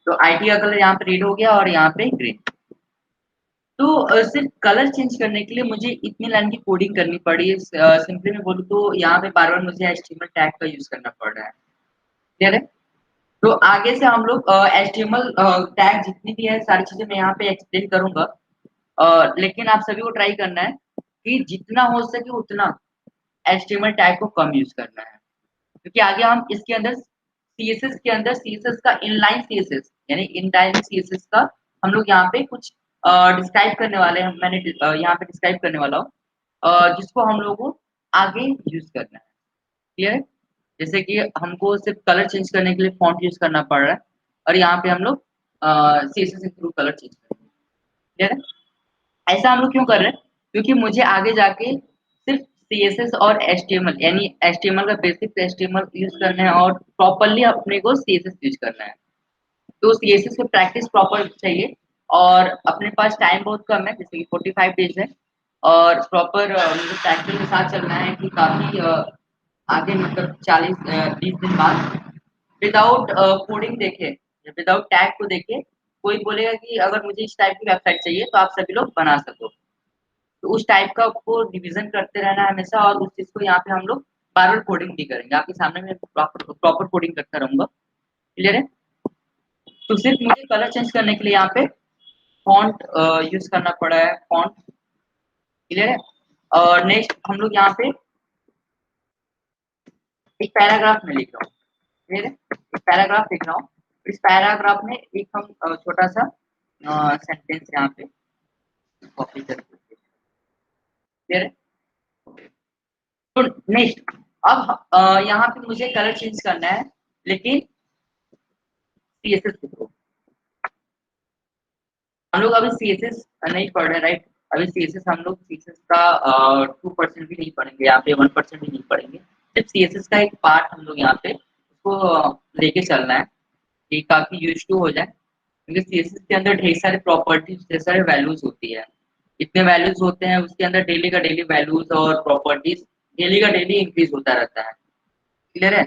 [SPEAKER 1] तो IT का कलर यहाँ पे रेड हो गया और यहाँ पे ग्रीन। तो सिर्फ कलर चेंज करने के लिए मुझे इतनी लाइन की कोडिंग करनी पड़ी। सिंपली मैं बोलूँ तो यहाँ पे बार बार मुझे HTML टैग का यूज करना पड़ रहा है, क्लियर है? तो आगे से हम लोग HTML टैग जितनी भी है सारी चीजें मैं यहाँ पे एक्सप्लेन करूंगा, लेकिन आप सभी को ट्राई करना है कि जितना हो सके उतना HTML टैग को कम यूज करना है, क्योंकि आगे हम इसके अंदर CSS के अंदर CSS का इनलाइन CSS यानी इनडायरेक्ट CSS का हम लोग यहाँ पे कुछ डिस्क्राइब करने वाले हैं। मैंने यहाँ पे डिस्क्राइब करने वाला हूँ, जिसको हम लोगों को आगे यूज करना है। क्लियर है? जैसे कि हमको सिर्फ कलर चेंज करने के लिए फॉन्ट यूज करना पड़ रहा है, और यहाँ पे हम लोग CSS के थ्रू कलर चेंज करेंगे। क्लियर है? ऐसा हम लोग क्यों कर रहे हैं? क्योंकि मुझे आगे जाके सिर्फ CSS और HTML यानी HTML का बेसिक HTML यूज करना है और प्रॉपरली अपने को CSS यूज करना है। तो CSS की प्रैक्टिस प्रॉपर चाहिए, और अपने पास टाइम बहुत कम है, जैसे कि 45 डेज है, और प्रॉपर मुझे प्रैक्टिस के साथ चलना है कि काफी आगे मतलब 20 दिन बाद विदाउट कोडिंग देखे या विदाउट टैग को देखे कोई बोलेगा कि अगर मुझे इस टाइप की वेबसाइट चाहिए तो आप सभी लोग बना सको। तो उस टाइप का आपको रिवीजन करते रहना है हमेशा, और उस चीज को यहाँ पे हम लोग बार बार कोडिंग भी करेंगे, आपके सामने मैं प्रॉपर कोडिंग करता रहूंगा। क्लियर है? तो सिर्फ मुझे कलर चेंज करने के लिए यहाँ पे फॉन्ट यूज करना पड़ा है, फॉन्ट। क्लियर है? और नेक्स्ट हम लोग यहाँ पे एक पैराग्राफ में लिख रहा हूँ। क्लियर है? एक पैराग्राफ लिख रहा हूँ, इस पैराग्राफ में एक हम छोटा सा सेंटेंस यहाँ पे कॉपी करके। क्लियर है? तो नेक्स्ट अब यहाँ पे मुझे कलर चेंज करना है, लेकिन CSS के थ्रू। हम लोग अभी CSS नहीं पढ़ रहे, राइट? अभी CSS हम लोग CSS का 2% भी नहीं पढ़ेंगे, यहाँ पे 1% भी नहीं पढ़ेंगे। सिर्फ CSS का एक पार्ट हम लोग यहाँ पे उसको लेके चलना है कि काफी यूज टू हो जाए, क्योंकि CSS के अंदर ढेर सारे प्रॉपर्टीज, ढेर सारे वैल्यूज होती है। इतने वैल्यूज होते हैं उसके अंदर, डेली का डेली वैल्यूज और प्रॉपर्टीज डेली का डेली इंक्रीज होता रहता है। क्लियर है?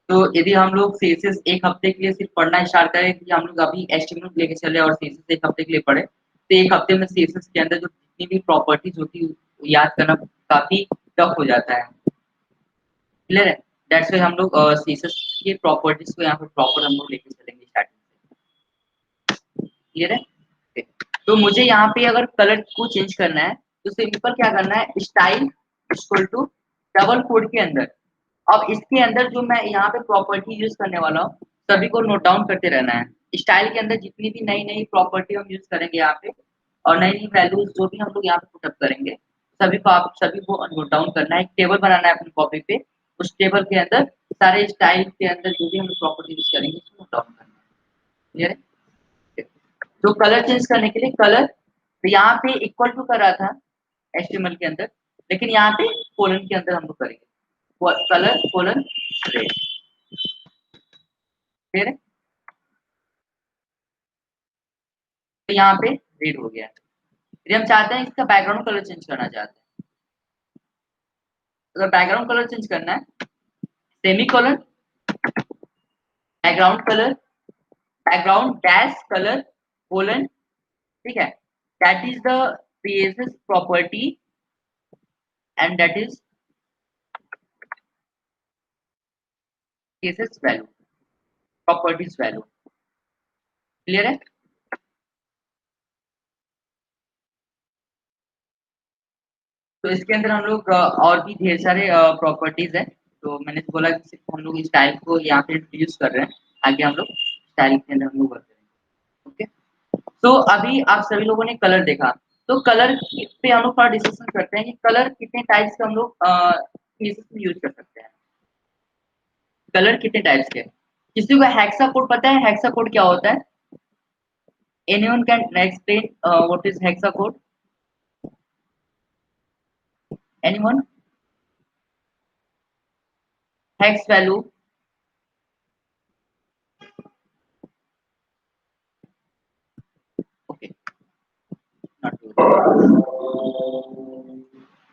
[SPEAKER 1] तो यदि हम लोग CSS एक हफ्ते के लिए सिर्फ पढ़ना स्टार्ट करें कि हम लोग अभी HTML लेके चले और CSS एक हफ्ते के लिए पढ़े, तो एक हफ्ते में CSS के अंदर जो जितनी भी प्रॉपर्टीज होती है याद करना काफी टफ हो जाता है। क्लियर है? दैट्स व्हाई हम लोग CSS की प्रॉपर्टीज को यहाँ पे प्रॉपर हम लोग लेके चलेंगे स्टार्टिंग से। क्लियर है? तो मुझे यहाँ पे अगर कलर को चेंज करना है तो सिंपल क्या करना है, style equal to double quote के अंदर। अब इसके अंदर जो मैं यहाँ पे प्रॉपर्टी यूज करने वाला हूँ सभी को नोट डाउन करते रहना है। स्टाइल के अंदर जितनी भी नई नई प्रॉपर्टी हम यूज करेंगे यहाँ पे, और नई नई वैल्यूज जो भी हम लोग यहाँ पे पुटअप करेंगे, सभी को आप सभी को नोट डाउन करना है। एक टेबल बनाना है अपनी कॉपी पे, उस टेबल के अंदर सारे स्टाइल के अंदर जो भी हम लोग प्रॉपर्टी यूज करेंगे उसको नोट डाउन करना है। क्लियर है? तो कलर चेंज करने के लिए कलर, तो यहाँ पे इक्वल टू कर रहा था HTML के अंदर, लेकिन यहाँ पे कोलन के अंदर हम लोग करेंगे कलर कोलन रेड। फिर तो यहाँ पे रेड हो गया। फिर हम चाहते हैं इसका बैकग्राउंड कलर चेंज करना चाहते हैं। अगर बैकग्राउंड कलर चेंज करना है, semi colon background colour, background dash colour colon, ठीक है? That is the CSS property and that is CSS value, properties value. Clear है? तो इसके अंदर हम लोग और भी ढेर सारे प्रॉपर्टीज है। तो मैंने बोला कि सिर्फ हम लोग स्टाइल को यहाँ पे इंट्रोड्यूस कर रहे हैं, आगे हम लोग स्टाइल के अंदर हम लोग वर्क करेंगे। ओके, तो अभी आप सभी लोगों ने कलर देखा, तो कलर पे हम लोग थोड़ा डिस्कशन करते हैं कि कलर कितने टाइप्स का हम लोग CSS में यूज कर सकते हैं। कलर कितने टाइप्स के? किसी को हेक्सा कोड पता है? हेक्सा कोड क्या होता है? Anyone can explain what is hexa code? Anyone? Hex value? Okay,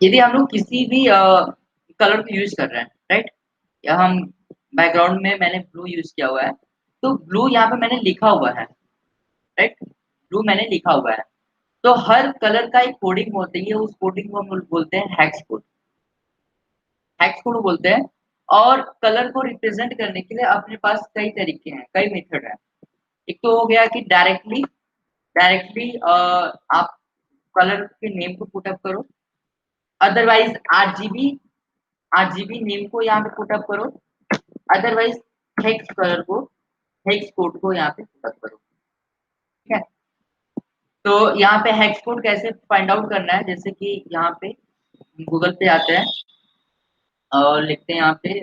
[SPEAKER 1] यदि हम लोग किसी भी कलर को यूज कर रहे हैं, राइट, या हम बैकग्राउंड में मैंने ब्लू यूज किया हुआ है, तो ब्लू यहाँ पे मैंने लिखा हुआ है, राइट, ब्लू मैंने लिखा हुआ है। तो हर कलर का एक कोडिंग होती है, उस कोडिंग को हम लोग बोलते हैं हेक्स कोड, हेक्स कोड बोलते हैं। और कलर को रिप्रेजेंट करने के लिए अपने पास कई तरीके हैं, कई मेथड है। एक तो हो गया कि डायरेक्टली आप कलर के नेम को पुटअप करो, अदरवाइज आरजीबी नेम को यहाँ पे पुटअप करो, अदरवाइज हेक्स कलर को, हेक्स कोड को यहाँ पे पुटअप करो। ठीक है, तो यहाँ पे हेक्स कोड कैसे फाइंड आउट करना है, जैसे कि यहाँ पे गूगल पे आते हैं और लिखते हैं यहाँ पे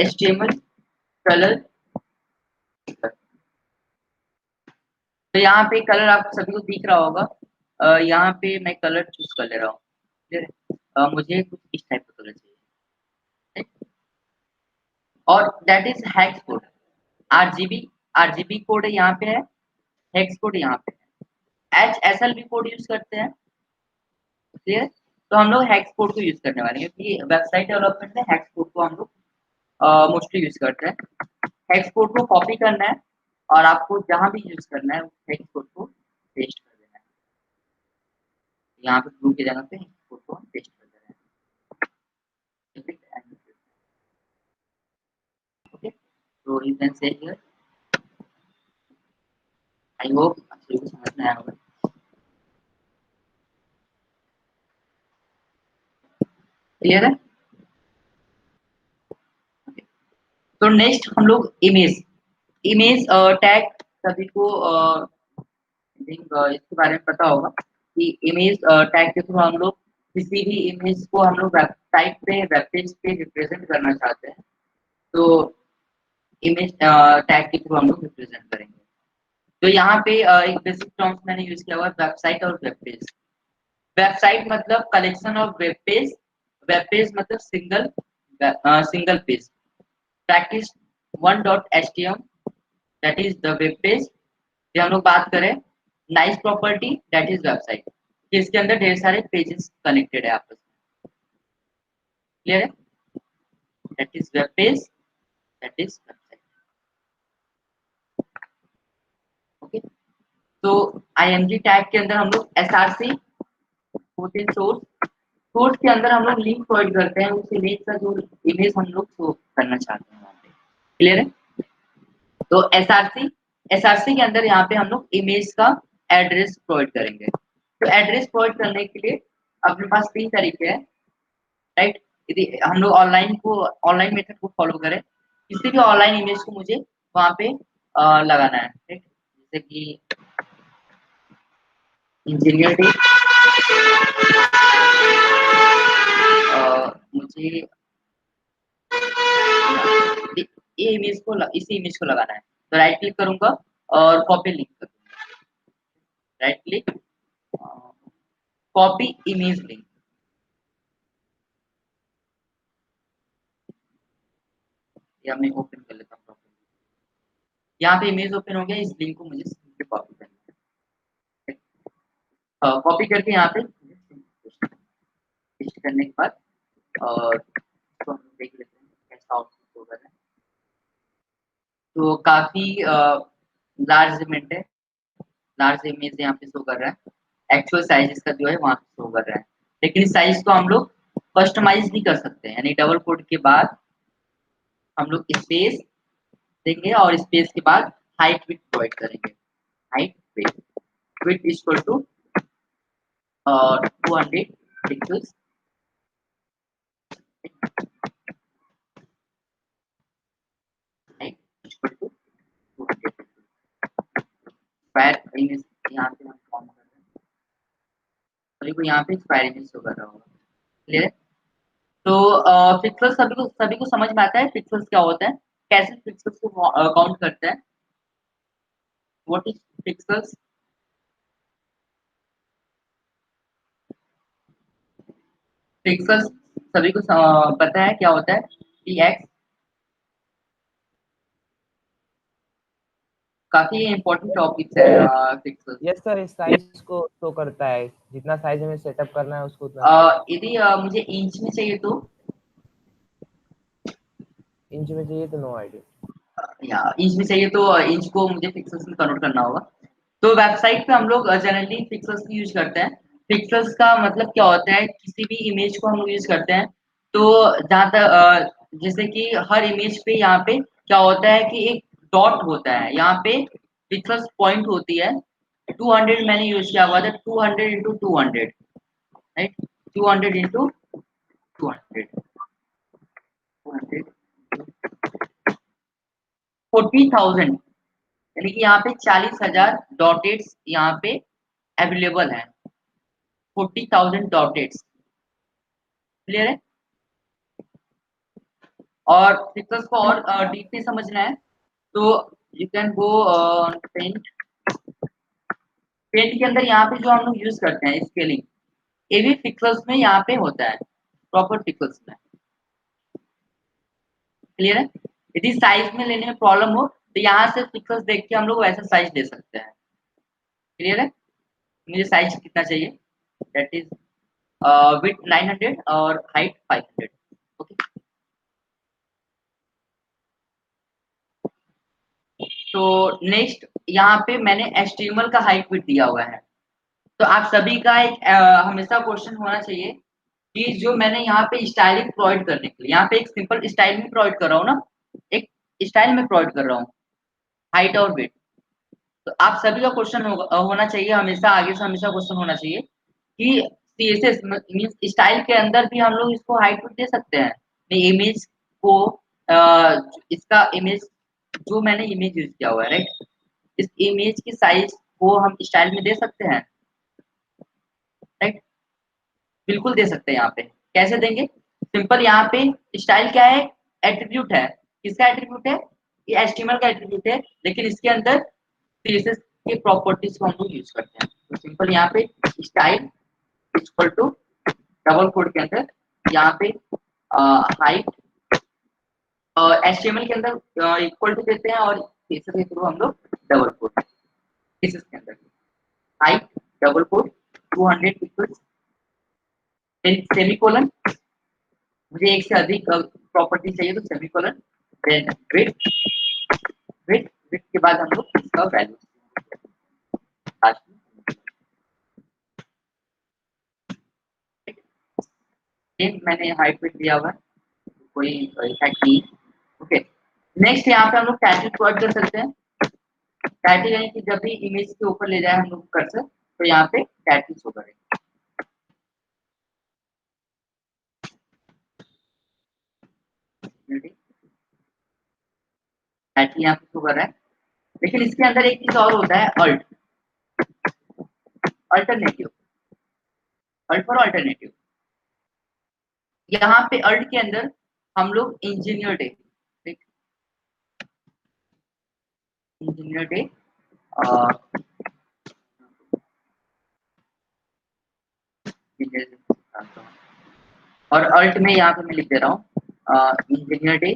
[SPEAKER 1] HTML कलर। तो यहाँ पे कलर आप सभी को दिख रहा होगा। यहाँ पे मैं कलर चूज कर ले रहा हूँ। मुझे कुछ इस टाइप का कलर चाहिए और that is hex code. RGB code यहाँ पे है, हेक्स कोड यहाँ पे है। HSLV कोड यूज करते हैं, क्लियर। तो हम लोग हेक्स कोड को यूज करने वाले हैं क्योंकि वेबसाइट डेवलपमेंट में हेक्स कोड को हम लोग मोस्टली यूज करते हैं। हेक्स कोड को कॉपी करना है और आपको जहां भी यूज करना है उस हेक्स कोड को पेस्ट कर देना है। यहाँ पे ट्रू की जगह पे हेक्स कोड को पेस्ट कर देना है। ओके, तो you can say here, I hope आपको समझ में आया होगा। क्लियर है? तो नेक्स्ट हम लोग इमेज टैग, सभी को इसके बारे में पता होगा कि इमेज टैग के थ्रू हम लोग किसी भी इमेज को हम लोग वेबसाइट पे, वेब पेज पे रिप्रेजेंट करना चाहते हैं, तो इमेज टैग के थ्रू हम लोग रिप्रेजेंट करेंगे। तो यहाँ पे एक बेसिक टर्म्स मैंने यूज किया हुआ है, वेबसाइट और वेब पेज। वेबसाइट मतलब कलेक्शन ऑफ वेब पेज मतलब single page. Practice 1.html that is the web page. ये हम लोग बात करें nice property that is website, जिसके अंदर ढेर सारे पेजेस कनेक्टेड है आपस में। क्लियर है? That is web page, that is website. Okay, तो IMG टैग के अंदर हम लोग SRC होते हैं, सोर्स के अंदर हम लोग लिंक प्रोवाइड करते हैं उस इमेज का, जो इमेज हम लोग शो करना चाहते हैं वहाँ पे। क्लियर है? तो SRC के अंदर यहाँ पे हम लोग इमेज का एड्रेस प्रोवाइड करेंगे। तो एड्रेस प्रोवाइड करने के लिए अपने पास 3 तरीके हैं, राइट। यदि हम लोग ऑनलाइन मेथड को फॉलो करें, किसी भी ऑनलाइन इमेज को मुझे वहाँ पे लगाना है, ठीक। जैसे कि इंजीनियर डे, मुझे ये इसी इमेज को लगाना है, तो राइट क्लिक करूंगा और कॉपी लिंक करूंगा, right click copy image link. या मैं ओपन कर लेता हूँ, यहाँ पे इमेज ओपन हो गया, इस लिंक को मुझे सिंपली कॉपी करना है। कॉपी करके यहाँ पे पेस्ट करने के बाद और तो हम देख लेते हैं कैसा आउटपुट होगा। तो काफी लार्ज इमेज है, लार्ज इमेज यहाँ पे शो कर रहा है। एक्चुअल साइज इसका जो है वहाँ पे शो कर रहा है, लेकिन इस साइज को हम लोग कस्टमाइज भी कर सकते हैं। यानी डबल कोड के बाद हम लोग स्पेस देंगे और स्पेस के बाद हाइट विड्थ प्रोवाइड करेंगे। Height width equal to 200 pixels. Image यहाँ पे हम फॉर्म कर रहे हैं, सभी को यहाँ पे स्क्वायर इमेज शो कर रहा होगा। क्लियर है? तो पिक्सेल्स सभी को समझ में आता है पिक्सेल्स क्या होता है, कैसे पिक्सेल्स को काउंट करते हैं, व्हाट इज पिक्सेल्स। पिक्सेल्स सभी को पता है क्या होता है, px। काफी इंपॉर्टेंट टॉपिक्स है पिक्सेल्स।
[SPEAKER 2] यस सर, इस साइज को शो करता है, जितना साइज हमें सेटअप करना है उसको उतना।
[SPEAKER 1] यदि मुझे इंच में चाहिए तो
[SPEAKER 2] इंच में चाहिए तो नो आइडिया,
[SPEAKER 1] या इंच में चाहिए तो इंच को मुझे पिक्सेल्स में कन्वर्ट करना होगा। तो वेबसाइट पे हम लोग जनरली पिक्सेल्स की यूज करते हैं। पिक्सेल्स का मतलब क्या होता है, किसी भी इमेज को हम लोग यूज करते हैं तो जहाँ तक जैसे कि हर इमेज पे यहाँ पे क्या होता है कि एक डॉट होता है, यहाँ पे पिक्सेल्स पॉइंट होती है, 200 मैंने यूज किया हुआ था, 200 इंटू 200, राइट, 200 इंटू 200, 40,000, यानी कि यहाँ पे 40,000 डॉटेड्स यहाँ पे अवेलेबल है, 40,000 डॉटेड्स, क्लियर है। और पिक्चर्स को और डीपली समझना है तो you can go on paint. Paint के अंदर यहाँ पे जो हम लोग यूज करते हैं स्केलिंग, ये भी पिक्सेल्स में यहाँ पे होता है, प्रॉपर पिक्सेल्स में, क्लियर है। यदि साइज में लेने में प्रॉब्लम हो तो यहाँ से पिक्सेल्स देख के हम लोग वैसा साइज ले सकते हैं, क्लियर है। मुझे साइज कितना चाहिए, दैट इज विड्थ 900 और हाइट 500, ओके। तो नेक्स्ट यहाँ पे मैंने HTML का हाइट विड्थ दिया हुआ है, तो आप सभी का एक हमेशा क्वेश्चन होना चाहिए कि जो मैंने यहाँ पे स्टाइलिंग प्रोवाइड करने के लिए, यहाँ पे एक सिंपल स्टाइल में प्रोवाइड कर रहा हूँ ना, एक स्टाइल में प्रोवाइड कर रहा हूँ हाइट और विड्थ, तो आप सभी का क्वेश्चन होना चाहिए, हमेशा आगे से हमेशा क्वेश्चन होना चाहिए कि CSS मींस स्टाइल के अंदर भी हम लोग इसको हाइट विड्थ दे सकते हैं, इमेज को इसका इमेज जो मैंने इमेज यूज किया हुआ है, राइट, इस इमेज की साइज को हम स्टाइल में दे सकते हैं, राइट, बिल्कुल दे सकते हैं। यहाँ पे कैसे देंगे, सिंपल, यहाँ पे स्टाइल क्या है, एट्रीब्यूट है, किसका एट्रीब्यूट है, ये HTML का एट्रीब्यूट है, लेकिन इसके अंदर CSS के प्रॉपर्टीज को हम लोग यूज करते हैं। तो सिंपल यहाँ पे style equal to double quote के अंदर यहाँ पे हाइट HTML के अंदर इक्वल टू देते हैं और CSS के थ्रू हम लोग डबल कोड, CSS के अंदर height double quote 200 equals semicolon, मुझे एक से अधिक प्रॉपर्टी चाहिए तो सेमीकोलन, देन विड्थ, विड्थ के बाद हम लोग इसका वैल्यू, मैंने हाइट विड्थ दिया हुआ है, कोई इफेक्ट नहीं, ओके। नेक्स्ट यहाँ पे हम लोग टाइटल प्रोवाइड कर सकते हैं, टाइटल यानी कि जब भी इमेज के ऊपर ले जाए हम लोग कर्सर तो यहाँ पे टाइटल शो करेगा, टाइटल यहाँ पे शो कर रहा है, लेकिन इसके अंदर एक चीज और होता है, alt, alternative, alt for alternative. यहाँ पे अल्ट के अंदर हम लोग इंजीनियर डे, इंजीनियर डे और अल्ट में यहाँ पे मैं लिख दे रहा हूँ इंजीनियर डे,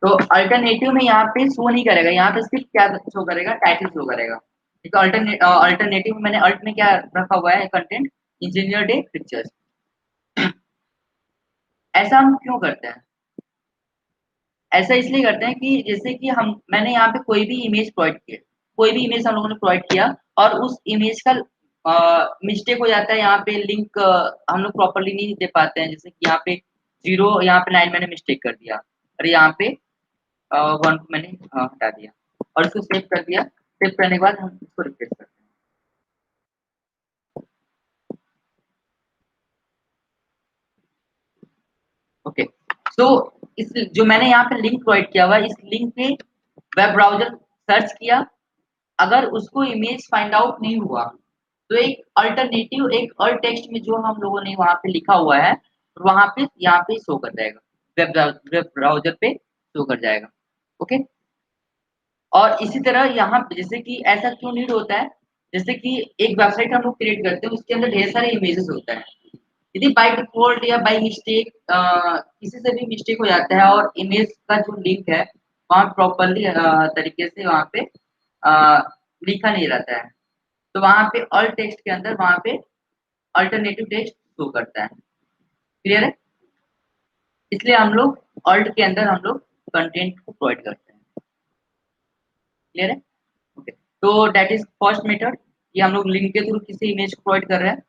[SPEAKER 1] तो अल्टरनेटिव में यहाँ पे शो नहीं करेगा, यहाँ पे सिर्फ क्या शो करेगा, टाइटल शो करेगा, ठीक है। अल्टरनेटिव में मैंने अल्ट में क्या रखा हुआ है, कंटेंट इंजीनियर डे पिक्चर्स। ऐसा हम क्यों करते हैं, ऐसा इसलिए करते हैं कि जैसे कि मैंने यहाँ पे कोई भी इमेज प्रोवाइड किया, कोई भी इमेज हम लोगों ने प्रोवाइड किया और उस इमेज का मिस्टेक हो जाता है, यहाँ पे लिंक हम लोग प्रॉपरली नहीं दे पाते हैं, जैसे कि यहाँ पे 0 यहाँ पे 9 मैंने मिस्टेक कर दिया और यहाँ पे 1 मैंने हटा दिया और इसको सेव कर दिया, सेव करने के बाद हम इसको रिफ्रेश करते हैं, ओके। सो इस जो मैंने यहाँ पे लिंक प्रोवाइड किया हुआ है, इस लिंक पे वेब ब्राउजर सर्च किया, अगर उसको इमेज फाइंड आउट नहीं हुआ तो एक अल्टरनेटिव, एक अल्ट टेक्स्ट में जो हम लोगों ने वहां पे लिखा हुआ है वहां पे यहाँ पे शो कर जाएगा, वेब ब्राउजर पे शो कर जाएगा, ओके। और इसी तरह यहाँ पे जैसे कि ऐसा क्यों नीड होता है, जैसे कि एक वेबसाइट हम लोग क्रिएट करते हैं, उसके अंदर ढेर सारे इमेजेस होता है, यदि बाय डिफॉल्ट या बाय मिस्टेक किसी से भी मिस्टेक हो जाता है और इमेज का जो लिंक है वहाँ प्रॉपरली तरीके से वहाँ पे लिखा नहीं रहता है, तो वहाँ पे अल्ट टेक्स्ट के अंदर वहाँ पे अल्टरनेटिव टेक्स्ट शो करता है, क्लियर है। इसलिए हम लोग अल्ट के अंदर हम लोग कंटेंट को प्रोवाइड करते हैं, क्लियर है, ओके। तो दैट इज फर्स्ट मेथड, ये हम लोग लिंक के थ्रू किसी इमेज को प्रोवाइड कर रहे हैं।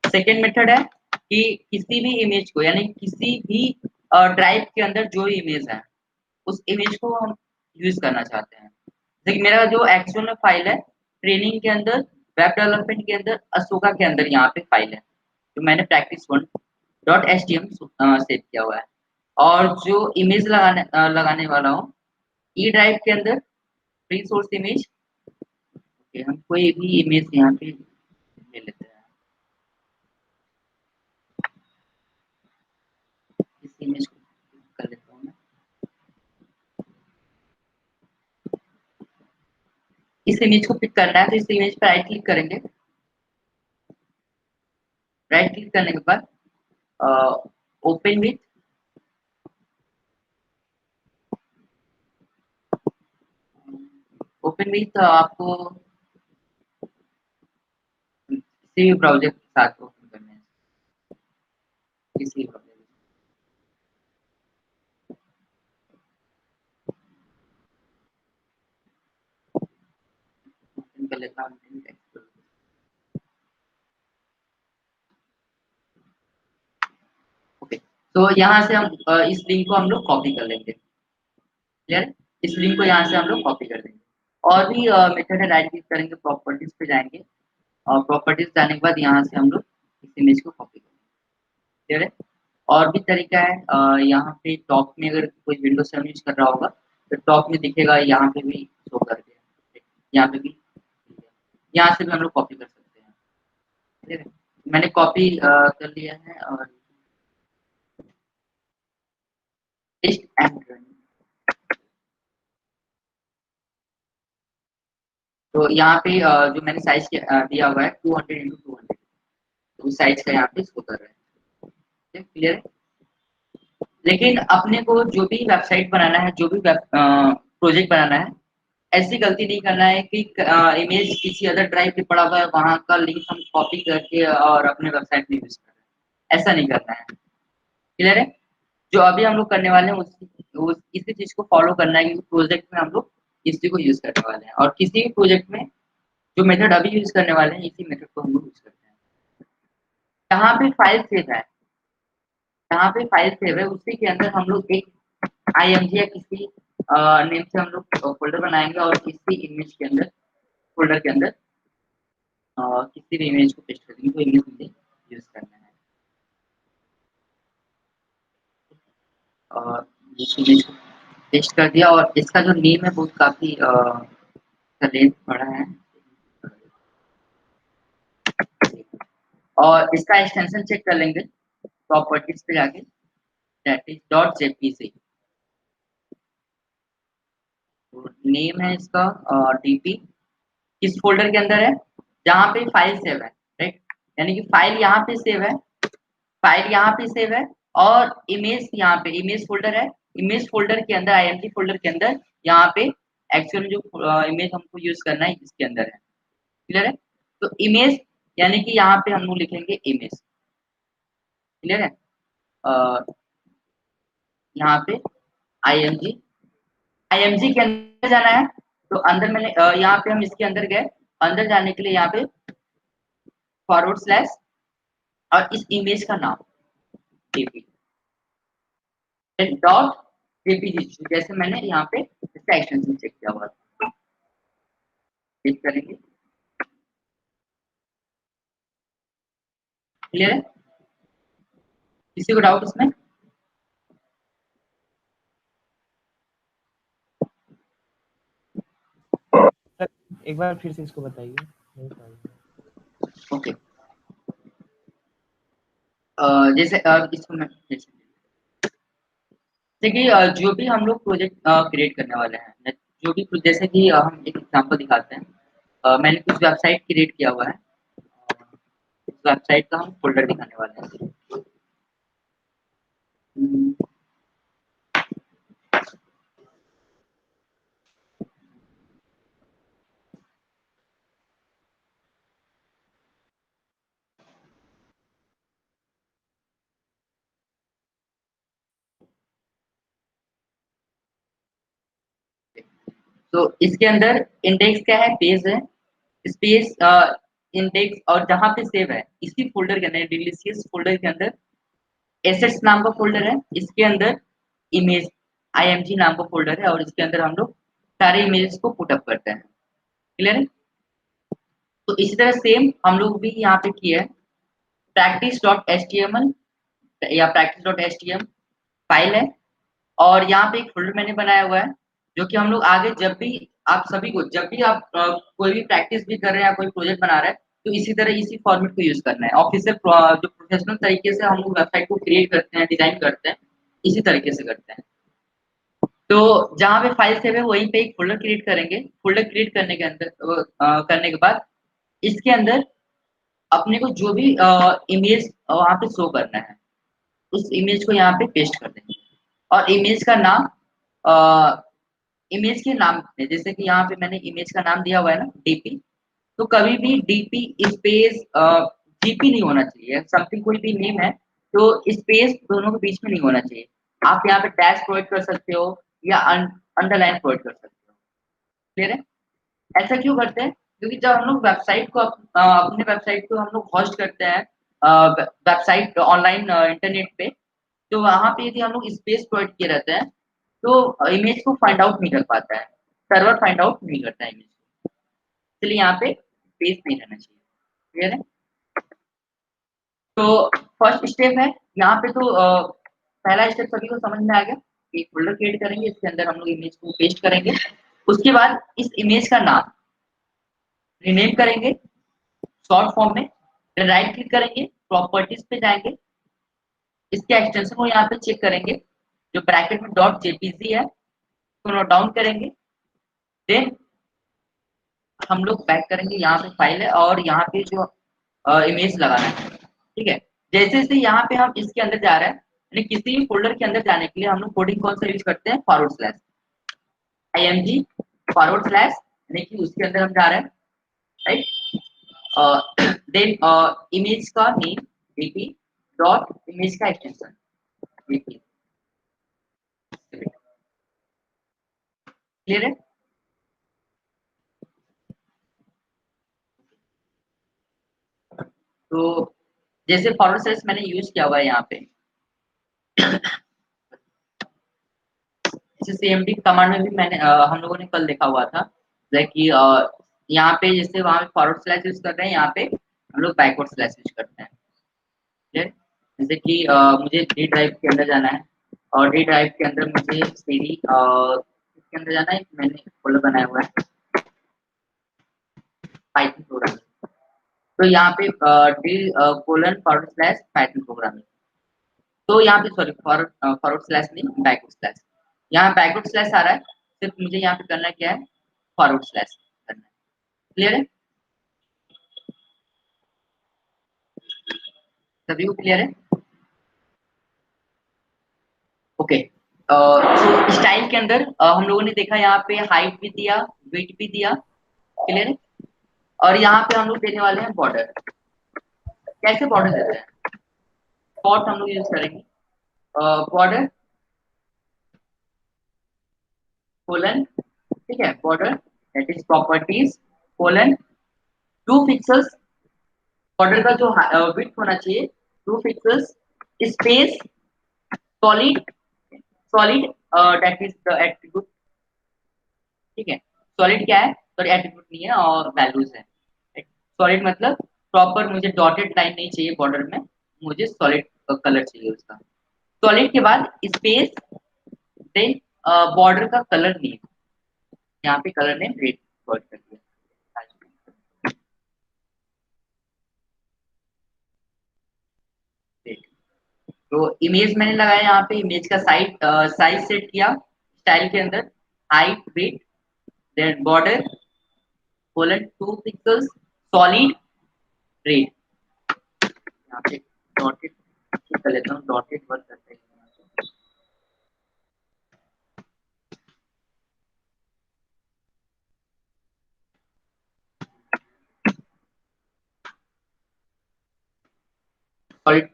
[SPEAKER 1] सेकेंड मेथड है कि किसी भी इमेज को, यानी किसी भी ड्राइव के अंदर जो इमेज है उस इमेज को हम यूज करना चाहते हैं। देखिए मेरा जो एक्चुअल में फाइल है ट्रेनिंग के अंदर, वेब डेवलपमेंट के अंदर, अशोका के अंदर यहाँ पे फाइल है जो मैंने practice1.htm सेव किया हुआ है। और जो इमेज लगाने वाला हूँ ई ड्राइव के अंदर फ्री सोर्स इमेज, हम कोई भी इमेज यहाँ पे ले लेते हैं। इस इमेज को कर लेता हूँ मैं। इस इमेज को पिक करना है तो इस इमेज पर राइट क्लिक करेंगे। राइट क्लिक करने के बाद ओपन विथ, ओपन विथ आपको किसी भी ब्राउजर के साथ ओपन करना है, किसी ब्राउजर ओपन कर लेता हूँ। ओके, तो यहाँ से हम इस लिंक को हम लोग कॉपी कर लेंगे। क्लियर, इस लिंक को यहाँ से हम लोग कॉपी कर देंगे। और भी मेथड है, राइट क्लिक करेंगे, प्रॉपर्टीज पे जाएंगे और प्रॉपर्टीज जाने के बाद यहाँ से हम लोग इस इमेज को कॉपी करेंगे। क्लियर है। और भी तरीका है, यहाँ पे टॉप में अगर कोई विंडो से यूज कर रहा होगा तो टॉप में दिखेगा, यहाँ पे भी शो कर दिया, यहाँ पे भी, यहाँ से भी हम लोग कॉपी कर सकते हैं। ठीक है, मैंने कॉपी कर लिया है और पेस्ट एंड रन। तो यहाँ पे जो मैंने साइज दिया हुआ है 200x200, तो उस साइज का यहाँ पे इसको कर रहे हैं। क्लियर है। लेकिन अपने को जो भी वेबसाइट बनाना है, जो भी प्रोजेक्ट बनाना है, ऐसी गलती नहीं करना है कि इमेज किसी अदर ड्राइव पे पड़ा हुआ है वहां का लिंक हम कॉपी करके और अपने वेबसाइट में यूज कर रहे हैं, ऐसा नहीं करना है। क्लियर है। जो अभी हम लोग करने वाले हैं इसी चीज को फॉलो करना है, क्योंकि प्रोजेक्ट में हम लोग इसी को यूज करने वाले हैं और किसी भी प्रोजेक्ट में जो मेथड अभी यूज करने वाले हैं इसी मेथड को हम लोग यूज करते हैं। जहाँ पे फाइल सेव है, जहाँ पे फाइल सेव है उसी के अंदर हम लोग एक IMG या किसी नेम से हम लोग फोल्डर बनाएंगे और किसी इमेज के अंदर, फोल्डर के अंदर किसी भी इमेज को पेस्ट कर देंगे, तो इमेज मुझे यूज करना है। और इस इमेज को पेस्ट कर दिया और इसका जो नेम है बहुत काफी लेंथ बड़ा है और इसका एक्सटेंशन चेक कर लेंगे प्रॉपर्टीज पे जाके, दैट इज .jpg। तो नेम है इसका डीपी, किस फोल्डर के अंदर है, जहाँ पे फाइल सेव है, राइट, यानी कि फाइल यहाँ पे सेव है, फाइल यहाँ पे सेव है और इमेज यहाँ पे इमेज फोल्डर है, इमेज फोल्डर के अंदर IMG फोल्डर के अंदर यहाँ पे एक्चुअल जो इमेज हमको यूज करना है इसके अंदर है। क्लियर है। तो इमेज यानी कि यहाँ पे हम लोग लिखेंगे इमेज। क्लियर है। यहाँ पे IMG के अंदर जाना है, तो अंदर मैंने यहाँ पे हम इसके अंदर गए, अंदर जाने के लिए यहाँ पे /, और इस इमेज का नाम .jpg, जैसे मैंने यहाँ पे इसका एक्सटेंशन चेक किया हुआ था, चेक करेंगे। क्लियर है। किसी को डाउट इसमें?
[SPEAKER 2] एक बार फिर से इसको बताइए, नहीं समझ।
[SPEAKER 1] ओके, जैसे इसको मैं देखिए जो भी हम लोग प्रोजेक्ट क्रिएट करने वाले हैं, जो भी जैसे कि हम एक एग्जांपल दिखाते हैं, मैंने कुछ वेबसाइट क्रिएट किया हुआ है, इस वेबसाइट का हम फोल्डर दिखाने वाले हैं। तो इसके अंदर इंडेक्स क्या है, पेज है। इस पेज इंडेक्स और जहाँ पे सेव है इसी फोल्डर के अंदर, डिलीशियस फोल्डर के अंदर एसेट्स नाम का फोल्डर है, इसके अंदर इमेज img नाम का फोल्डर है और इसके अंदर हम लोग सारे इमेजेस को पुटअप करते हैं। क्लियर है? तो इसी तरह सेम हम लोग भी यहाँ पे किए है, practice.html या practice.htm फाइल है और यहाँ पे एक फोल्डर मैंने बनाया हुआ है जो कि हम लोग आगे जब भी आप सभी को जब भी आप कोई भी प्रैक्टिस भी कर रहे हैं या कोई प्रोजेक्ट बना रहे हैं तो इसी तरह इसी फॉर्मेट को यूज करना है। ऑफिशियल जो प्रोफेशनल तरीके से हम लोग वेबसाइट को क्रिएट करते हैं, डिजाइन करते हैं, इसी तरीके से करते हैं। तो जहाँ पे फाइल सेव है वहीं पे एक फोल्डर क्रिएट करेंगे। फोल्डर क्रिएट करने के अंदर करने के बाद इसके अंदर अपने को जो भी इमेज वहाँ पे शो करना है उस इमेज को यहाँ पे पेस्ट कर देंगे और इमेज का नाम इमेज के नाम में, जैसे कि यहाँ पे मैंने इमेज का नाम दिया हुआ है ना डीपी, तो कभी भी डीपी स्पेस जीपी नहीं होना चाहिए। समथिंग कोई भी नेम है तो स्पेस दोनों के बीच में नहीं होना चाहिए। आप यहाँ पे डैश प्रोवाइड कर सकते हो या अंडरलाइन प्रोवाइड कर सकते हो। क्लियर है? ऐसा क्यों करते हैं? क्योंकि जब हम लोग वेबसाइट को अपने वेबसाइट को हम लोग होस्ट करते हैं वेबसाइट ऑनलाइन इंटरनेट पे, तो वहाँ पे यदि हम लोग स्पेस प्रोवाइड किए रहते हैं तो इमेज को फाइंड आउट नहीं कर पाता है, सर्वर फाइंड आउट नहीं करता है इमेज को, इसलिए यहाँ पे स्पेस नहीं रहना चाहिए। क्लियर है? तो फर्स्ट स्टेप है यहाँ पे, तो पहला स्टेप सभी को समझ में आ गया। एक फोल्डर क्रिएट करेंगे, इसके अंदर हम लोग इमेज को पेस्ट करेंगे, उसके बाद इस इमेज का नाम रीनेम करेंगे शॉर्ट फॉर्म में, फिर राइट क्लिक करेंगे, प्रॉपर्टीज पे जाएंगे, इसके एक्सटेंशन को यहाँ पे चेक करेंगे, जो ब्रैकेट में डॉट जेपीजी है तो नोट डाउन करेंगे। देन हम लोग बैक करेंगे, यहाँ पे फाइल है और यहाँ पे जो इमेज लगाना है। ठीक है? जैसे जैसे यहाँ पे हम इसके अंदर जा रहे हैं, यानी किसी भी फोल्डर के अंदर जाने के लिए हम लोग कोडिंग कौन सा यूज करते हैं, forward slash img forward slash, यानी कि उसके अंदर हम जा रहे हैं, राइट। देन इमेज का नेम dp डॉट इमेज का एक्सटेंशन dp। क्लियर है? तो जैसे फॉरवर्ड स्लैश मैंने यूज किया हुआ है यहाँ पे, जैसे cmd कमांड में भी मैंने हम लोगों ने कल देखा हुआ था कि यहाँ पे जैसे वहाँ पे फॉरवर्ड स्लैश यूज कर रहे हैं, यहाँ पे हम लोग बैकवर्ड स्लैश यूज करते हैं। जैसे कि मुझे डी ड्राइव के अंदर जाना है और डी ड्राइव के अंदर मुझे सीरी इसके अंदर जाना है, मैंने फोल्डर बनाया हुआ है पाइथन प्रोग्रामिंग, तो यहाँ पे D colon forward slash Python programming, तो यहाँ पे सॉरी फॉरवर्ड स्लैश नहीं बैकवर्ड स्लैश, यहाँ बैकवर्ड स्लैश आ रहा है, सिर्फ मुझे यहाँ पे करना क्या है, फॉरवर्ड स्लैश करना है। क्लियर है? सभी को क्लियर है? ओके। तो स्टाइल के अंदर हम लोगों ने देखा यहाँ पे हाइट भी दिया, वेट भी दिया। क्लियर है? और यहाँ पे हम लोग देने वाले हैं बॉर्डर। कैसे बॉर्डर देते हैं? फॉन्ट हम लोग यूज करेंगे, बॉर्डर कोलन, ठीक है, border that is properties colon 2 pixels, border का जो विड्थ होना चाहिए 2 pixels, space solid, solid that is the attribute. ठीक है? सॉलिड क्या है? सॉरी एट्रीब्यूट नहीं है और वैल्यूज है। सॉलिड मतलब प्रॉपर, मुझे डॉटेड लाइन नहीं चाहिए बॉर्डर में, मुझे सॉलिड कलर चाहिए उसका। सॉलिड के बाद स्पेस, देन बॉर्डर का कलर नेम, यहाँ पे कलर नेम रेड वर्ड कर दिया। तो इमेज मैंने लगाया यहाँ पे, इमेज का साइज सेट किया स्टाइल के अंदर, height weight, then border colon 2 pixels, solid red, यहाँ पे डॉटेड कर लेता हूँ, डॉटेड वर्ड करते हैं। सॉलिड।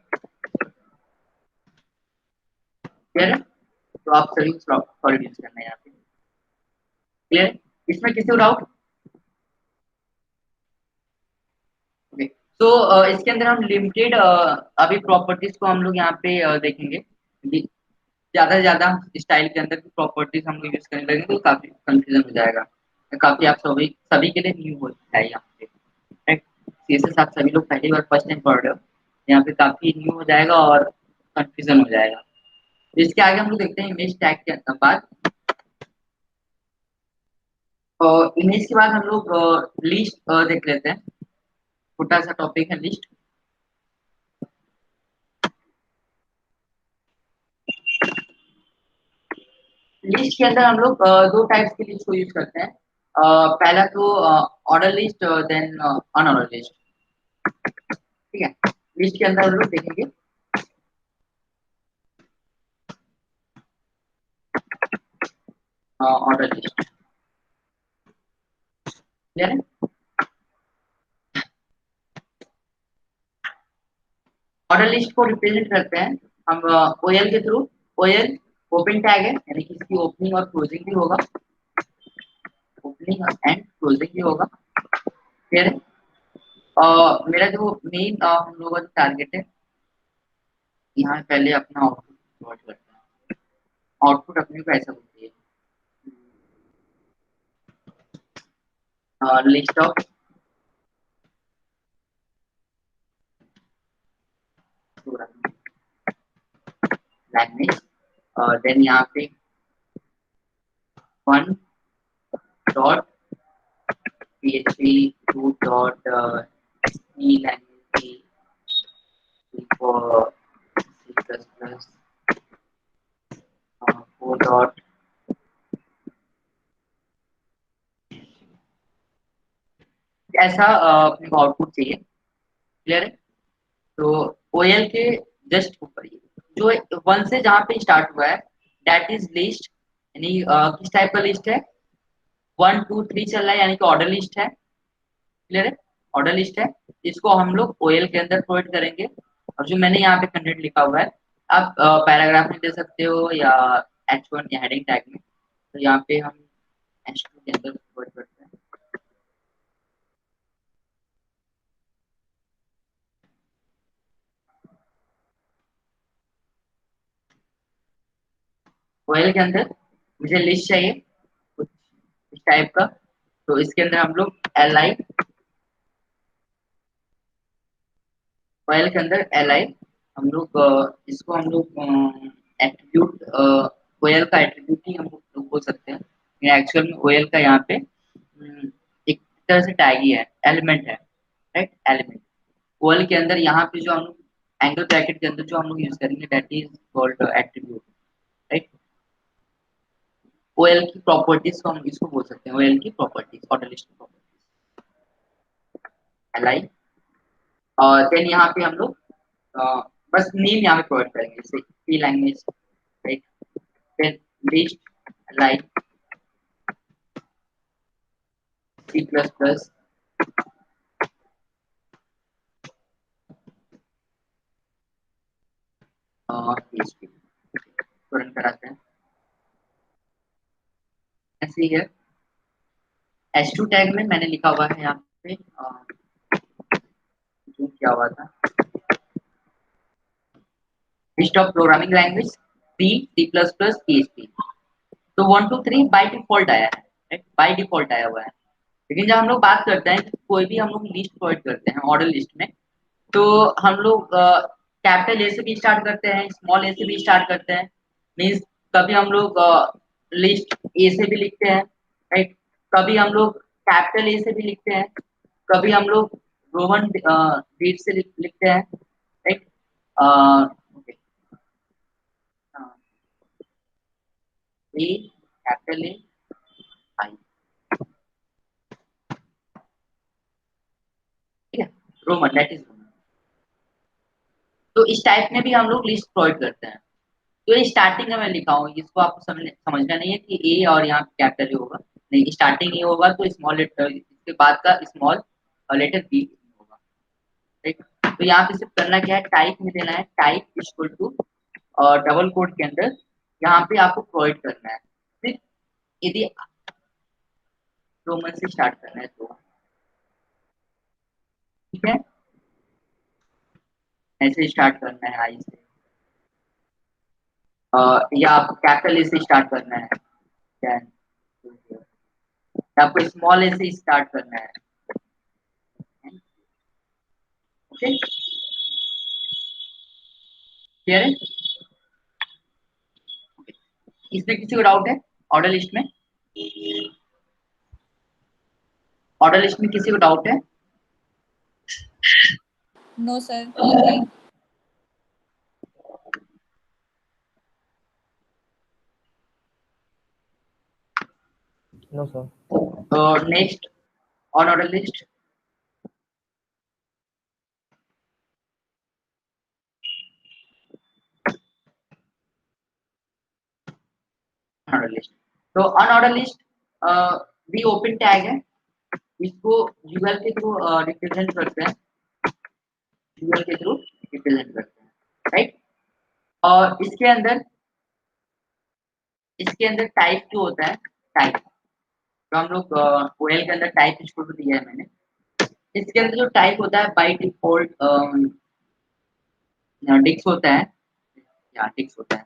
[SPEAKER 1] क्लियर है? तो आप सभी सॉलिड यूज करना है यहाँ पे। क्लियर? इसमें किसी को डाउट? तो इसके अंदर हम लिमिटेड अभी प्रॉपर्टीज को हम लोग यहाँ पे देखेंगे। ज्यादा से ज्यादा स्टाइल के अंदर की प्रॉपर्टीज हम लोग यूज करने लगेंगे तो काफी कंफ्यूजन हो जाएगा। काफी आप सभी सभी के लिए न्यू होता है यहाँ पे, राइट। सीएसएस आप सभी लोग पहली बार फर्स्ट टाइम पढ़ रहे हो, यहाँ पे काफी न्यू हो जाएगा और कंफ्यूजन हो जाएगा। तो इसके आगे हम लोग देखते हैं इमेज टैग के बाद। इमेज के बाद हम लोग लिस्ट देख लेते हैं। छोटा सा टॉपिक है लिस्ट। लिस्ट के अंदर हम लोग दो टाइप्स की लिस्ट को यूज करते हैं। पहला तो order list, then unorder list. ठीक है, लिस्ट के अंदर हम लोग देखेंगे ऑर्डर लिस्ट। क्लियर है? ऑर्डर लिस्ट को रिप्रेजेंट करते हैं हम ओएल के थ्रू। ओएल ओपन टैग है, यानी कि इसकी ओपनिंग और क्लोजिंग भी होगा, ओपनिंग एंड क्लोजिंग भी होगा। क्लियर है? मेरा जो मेन हम लोगों का टारगेट है, यहाँ पहले अपना आउटपुट प्लॉट करते हैं। आउटपुट अपने को ऐसा होती है, लिस्ट ऑफ लैंग्वेज, देन यहाँ पे one dot php, two dot C language, for C++, four dot ऐसा अपने को आउटपुट चाहिए। क्लियर है? तो ओएल के जस्ट ऊपर ही जो वन से जहाँ पे स्टार्ट हुआ है दैट इज लिस्ट, यानी किस टाइप का लिस्ट है, 1 2 3 चल रहा है, यानी कि ऑर्डर लिस्ट है। क्लियर है? ऑर्डर लिस्ट है, इसको हम लोग ओएल के अंदर प्रोवाइड करेंगे। और जो मैंने यहाँ पे कंटेंट लिखा हुआ है, आप पैराग्राफ में दे सकते हो या H1 या हेडिंग टैग में। तो यहाँ पे हम H2 के अंदर प्रोवाइड करते हैं। ओएल के अंदर मुझे लिस्ट चाहिए कुछ इस टाइप का, तो इसके अंदर हम लोग li, ओएल के अंदर li हम लोग इसको हम लोग एट्रीब्यूट, ओएल का एट्रीब्यूट ही हम लोग बोल सकते हैं। एक्चुअल में ओएल का यहाँ पे एक तरह से टैग ही है, एलिमेंट है, राइट। एलिमेंट ओएल के अंदर यहाँ पे जो हम लोग एंगल ब्रैकेट के अंदर जो हम लोग यूज करेंगे that is called attribute, right. OL की प्रॉपर्टीज को हम इसको बोल सकते हैं, ओएल की properties, order list properties li। और देन यहाँ पे हम लोग बस नेम यहाँ पे प्रोवाइड करेंगे, जैसे C language, right. Then list like C plus plus, PHP तुरंत कराते हैं। ऐसे ही है H2 टैग में मैंने लिखा हुआ है यहाँ पे जो क्या हुआ था, list of programming language C, C plus plus, PHP। तो 1 2 3 बाय डिफॉल्ट आया है, राइट, बाय डिफॉल्ट आया हुआ है। लेकिन जब हम लोग बात करते हैं कि कोई भी हम लोग लिस्ट प्रोवाइड करते हैं ऑर्डर लिस्ट में, तो हम लोग कैपिटल ए से भी स्टार्ट करते हैं, स्मॉल ए से भी स्टार्ट करते हैं। मीन्स कभी हम लोग लिस्ट ए से भी लिखते हैं, राइट। कभी हम लोग कैपिटल ए से भी लिखते हैं, कभी हम लोग रोमन बीट से लिखते हैं, राइट। ए कैपिटल ए आई, ठीक है, रोमन दैट इज रोमन। तो इस टाइप में भी हम लोग लिस्ट प्रोवाइड करते हैं। तो ये स्टार्टिंग में मैं लिखा हूँ, इसको आपको समझना नहीं है कि ए और यहाँ कैपिटल ए होगा, नहीं, स्टार्टिंग ए होगा तो स्मॉल लेटर, इसके बाद का स्मॉल लेटर बी होगा, ठीक। तो यहाँ पे सिर्फ करना क्या है, टाइप में देना है, type equal to double quote के अंदर यहाँ पे आपको प्रोवाइड करना है। फिर यदि रोमन से स्टार्ट करना है तो ठीक है। ऐसे स्टार्ट करना है आई से, या आपको कैपिटल ए से स्टार्ट करना है, then या आपको स्मॉल ए से स्टार्ट करना है। ओके, क्लियर है? इसमें किसी को डाउट है ऑर्डर लिस्ट में? ऑर्डर लिस्ट में किसी को डाउट है?
[SPEAKER 3] No sir.
[SPEAKER 2] No sir.
[SPEAKER 1] तो next on order list, order list. तो अनऑर्डर लिस्ट भी ओपन टैग है, इसको यूएल के थ्रू रिप्रेजेंट करते हैं, यूएल के थ्रू रिप्रेजेंट करते हैं, राइट। और इसके अंदर टाइप जो होता है, टाइप तो हम लोग ओएल के अंदर टाइप इसको तो दिया है मैंने। इसके अंदर जो टाइप होता है बाय डिफॉल्ट डिक्स होता है, या डिक्स होता है,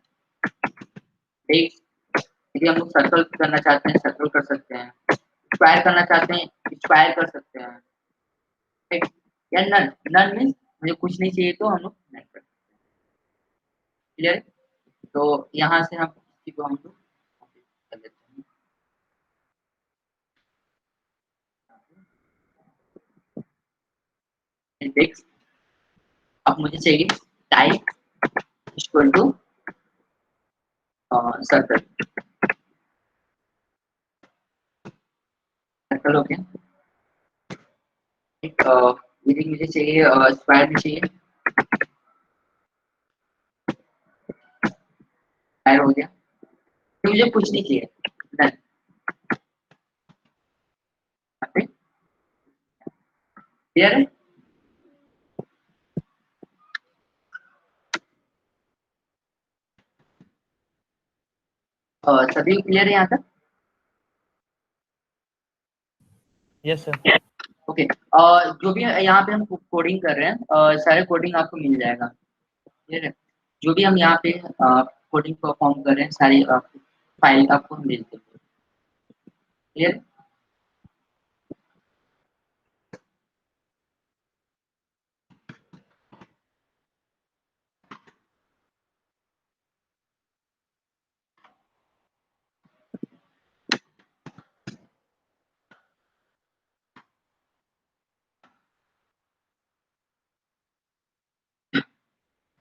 [SPEAKER 1] डिक्स। यदि हम लोग सर्कल करना चाहते हैं सर्कल कर सकते हैं, स्क्वायर करना चाहते हैं स्क्वायर कर सकते हैं, राइट। या नन, नन मीन्स मुझे कुछ नहीं चाहिए तो हम लोग नहीं कर सकते। क्लियर? तो यहाँ से हम किसी को हम लोग कर लेते हैं, डिक्स। अब मुझे चाहिए type equal to circle, circle हो गया। यदि मुझे चाहिए स्क्वायर में चाहिए, स्क्वायर हो गया। तो मुझे कुछ नहीं चाहिए, डन। क्लियर है? सभी क्लियर है यहाँ तक?
[SPEAKER 2] Yes sir.
[SPEAKER 1] ओके, जो भी यहाँ पे हम कोडिंग कर रहे हैं सारे कोडिंग आपको मिल जाएगा। क्लियर है? जो भी हम यहाँ पे कोडिंग परफॉर्म कर रहे हैं सारी फाइल आपको मिल जाएगी। क्लियर?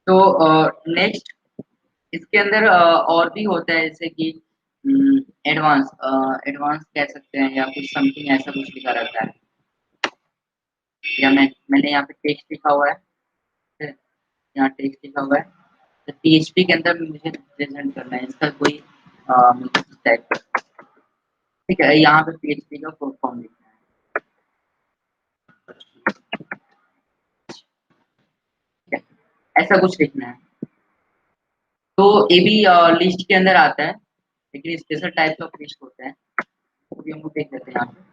[SPEAKER 1] तो नेक्स्ट इसके अंदर और भी होता है, जैसे कि एडवांस, एडवांस कह सकते हैं, या कुछ समथिंग ऐसा कुछ लिखा रहता है, या मैंने यहाँ पे टेक्स्ट लिखा हुआ है, यहाँ टेक्स्ट लिखा हुआ है, तो पीएचपी के अंदर मुझे रिप्रेजेंट करना है इसका कोई मुझे टाइप कर, ठीक है। यहाँ पे पीएचपी का फुल फॉर्म लिखना है, ठीक है, ऐसा कुछ लिखना है। तो ये भी लिस्ट के अंदर आता है, लेकिन स्पेशल टाइप ऑफ लिस्ट होते हैं, तो भी हम लोग देख लेते हैं यहाँ पे।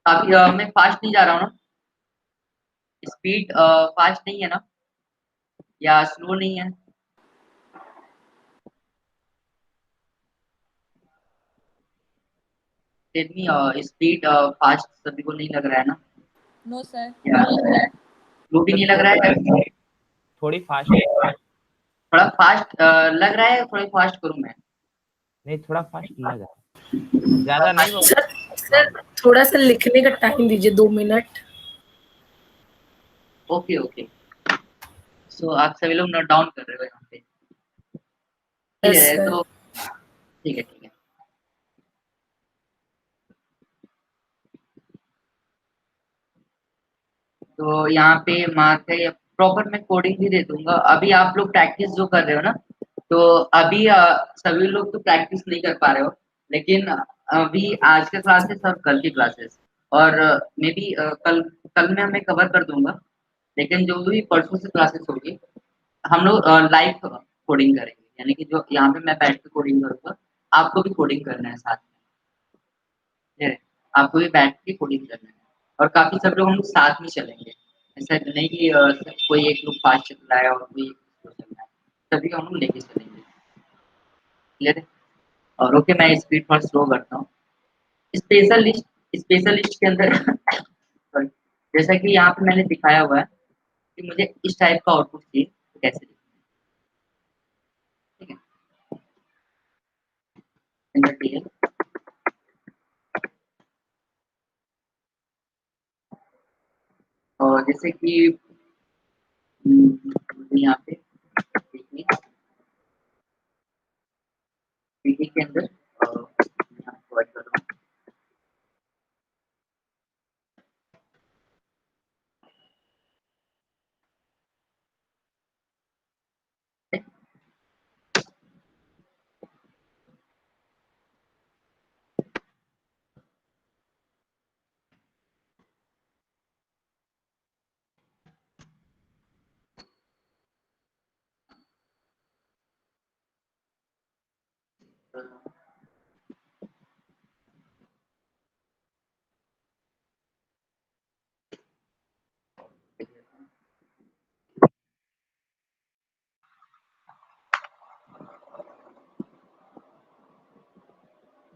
[SPEAKER 1] काफी मैं फास्ट नहीं जा रहा हूँ ना, स्पीड फास्ट नहीं है ना, या स्लो नहीं है? इतनी स्पीड फास्ट सभी को नहीं लग रहा है ना,
[SPEAKER 3] नो सर।
[SPEAKER 1] या स्लो भी नहीं लग रहा है?
[SPEAKER 2] थोड़ी फास्ट।
[SPEAKER 1] थोड़ा फास्ट लग रहा है, थोड़ा फास्ट करूँ मैं?
[SPEAKER 2] नहीं, थोड़ा फास्ट लगा, ज्यादा नहीं होगा।
[SPEAKER 4] सर सर थोड़ा सा लिखने का टाइम दीजिए, 2 मिनट।
[SPEAKER 1] ओके ओके, सो आप सभी लोग नोट डाउन कर रहे हो यहाँ पे? ठीक
[SPEAKER 4] यस
[SPEAKER 1] है,
[SPEAKER 4] सर।
[SPEAKER 1] तो ठीक है ठीक है। तो यहाँ पे मार्क है, प्रॉपर मैं कोडिंग भी दे दूंगा। अभी आप लोग प्रैक्टिस जो कर रहे हो ना, तो अभी सभी लोग तो प्रैक्टिस नहीं कर पा रहे हो, लेकिन अभी आज का क्लासेस और कल की क्लासेस, और मे बी कल कल में मैं कवर कर दूंगा, लेकिन जो भी परसों से क्लासेस होगी हम लोग लाइव कोडिंग करेंगे, यानी कि जो यहाँ पे मैं बैठ के कोडिंग करूँगा, आपको भी कोडिंग करना है साथ में, ठीक है? आपको भी बैठ के कोडिंग करना है और काफ़ी सब लोग हम लोग साथ में चलेंगे। ऐसा नहीं कि सिर्फ कोई एक लोग फास्ट चल रहा है और कोई एक स्लो चल रहा है, सभी को हम लोग लेके चलेंगे, क्लियर है? और ओके, मैं स्पीड थोड़ा स्लो करता हूँ। स्पेशल लिस्ट के अंदर सॉरी, जैसा कि यहाँ पे मैंने दिखाया हुआ है कि मुझे इस टाइप का आउटपुट चाहिए, तो कैसे लिखें, ठीक है? एंटर कीजिए। और जैसे कि यहाँ पे देखिए, देखिए के अंदर यहाँ प्रोवाइड कर रहा हूँ।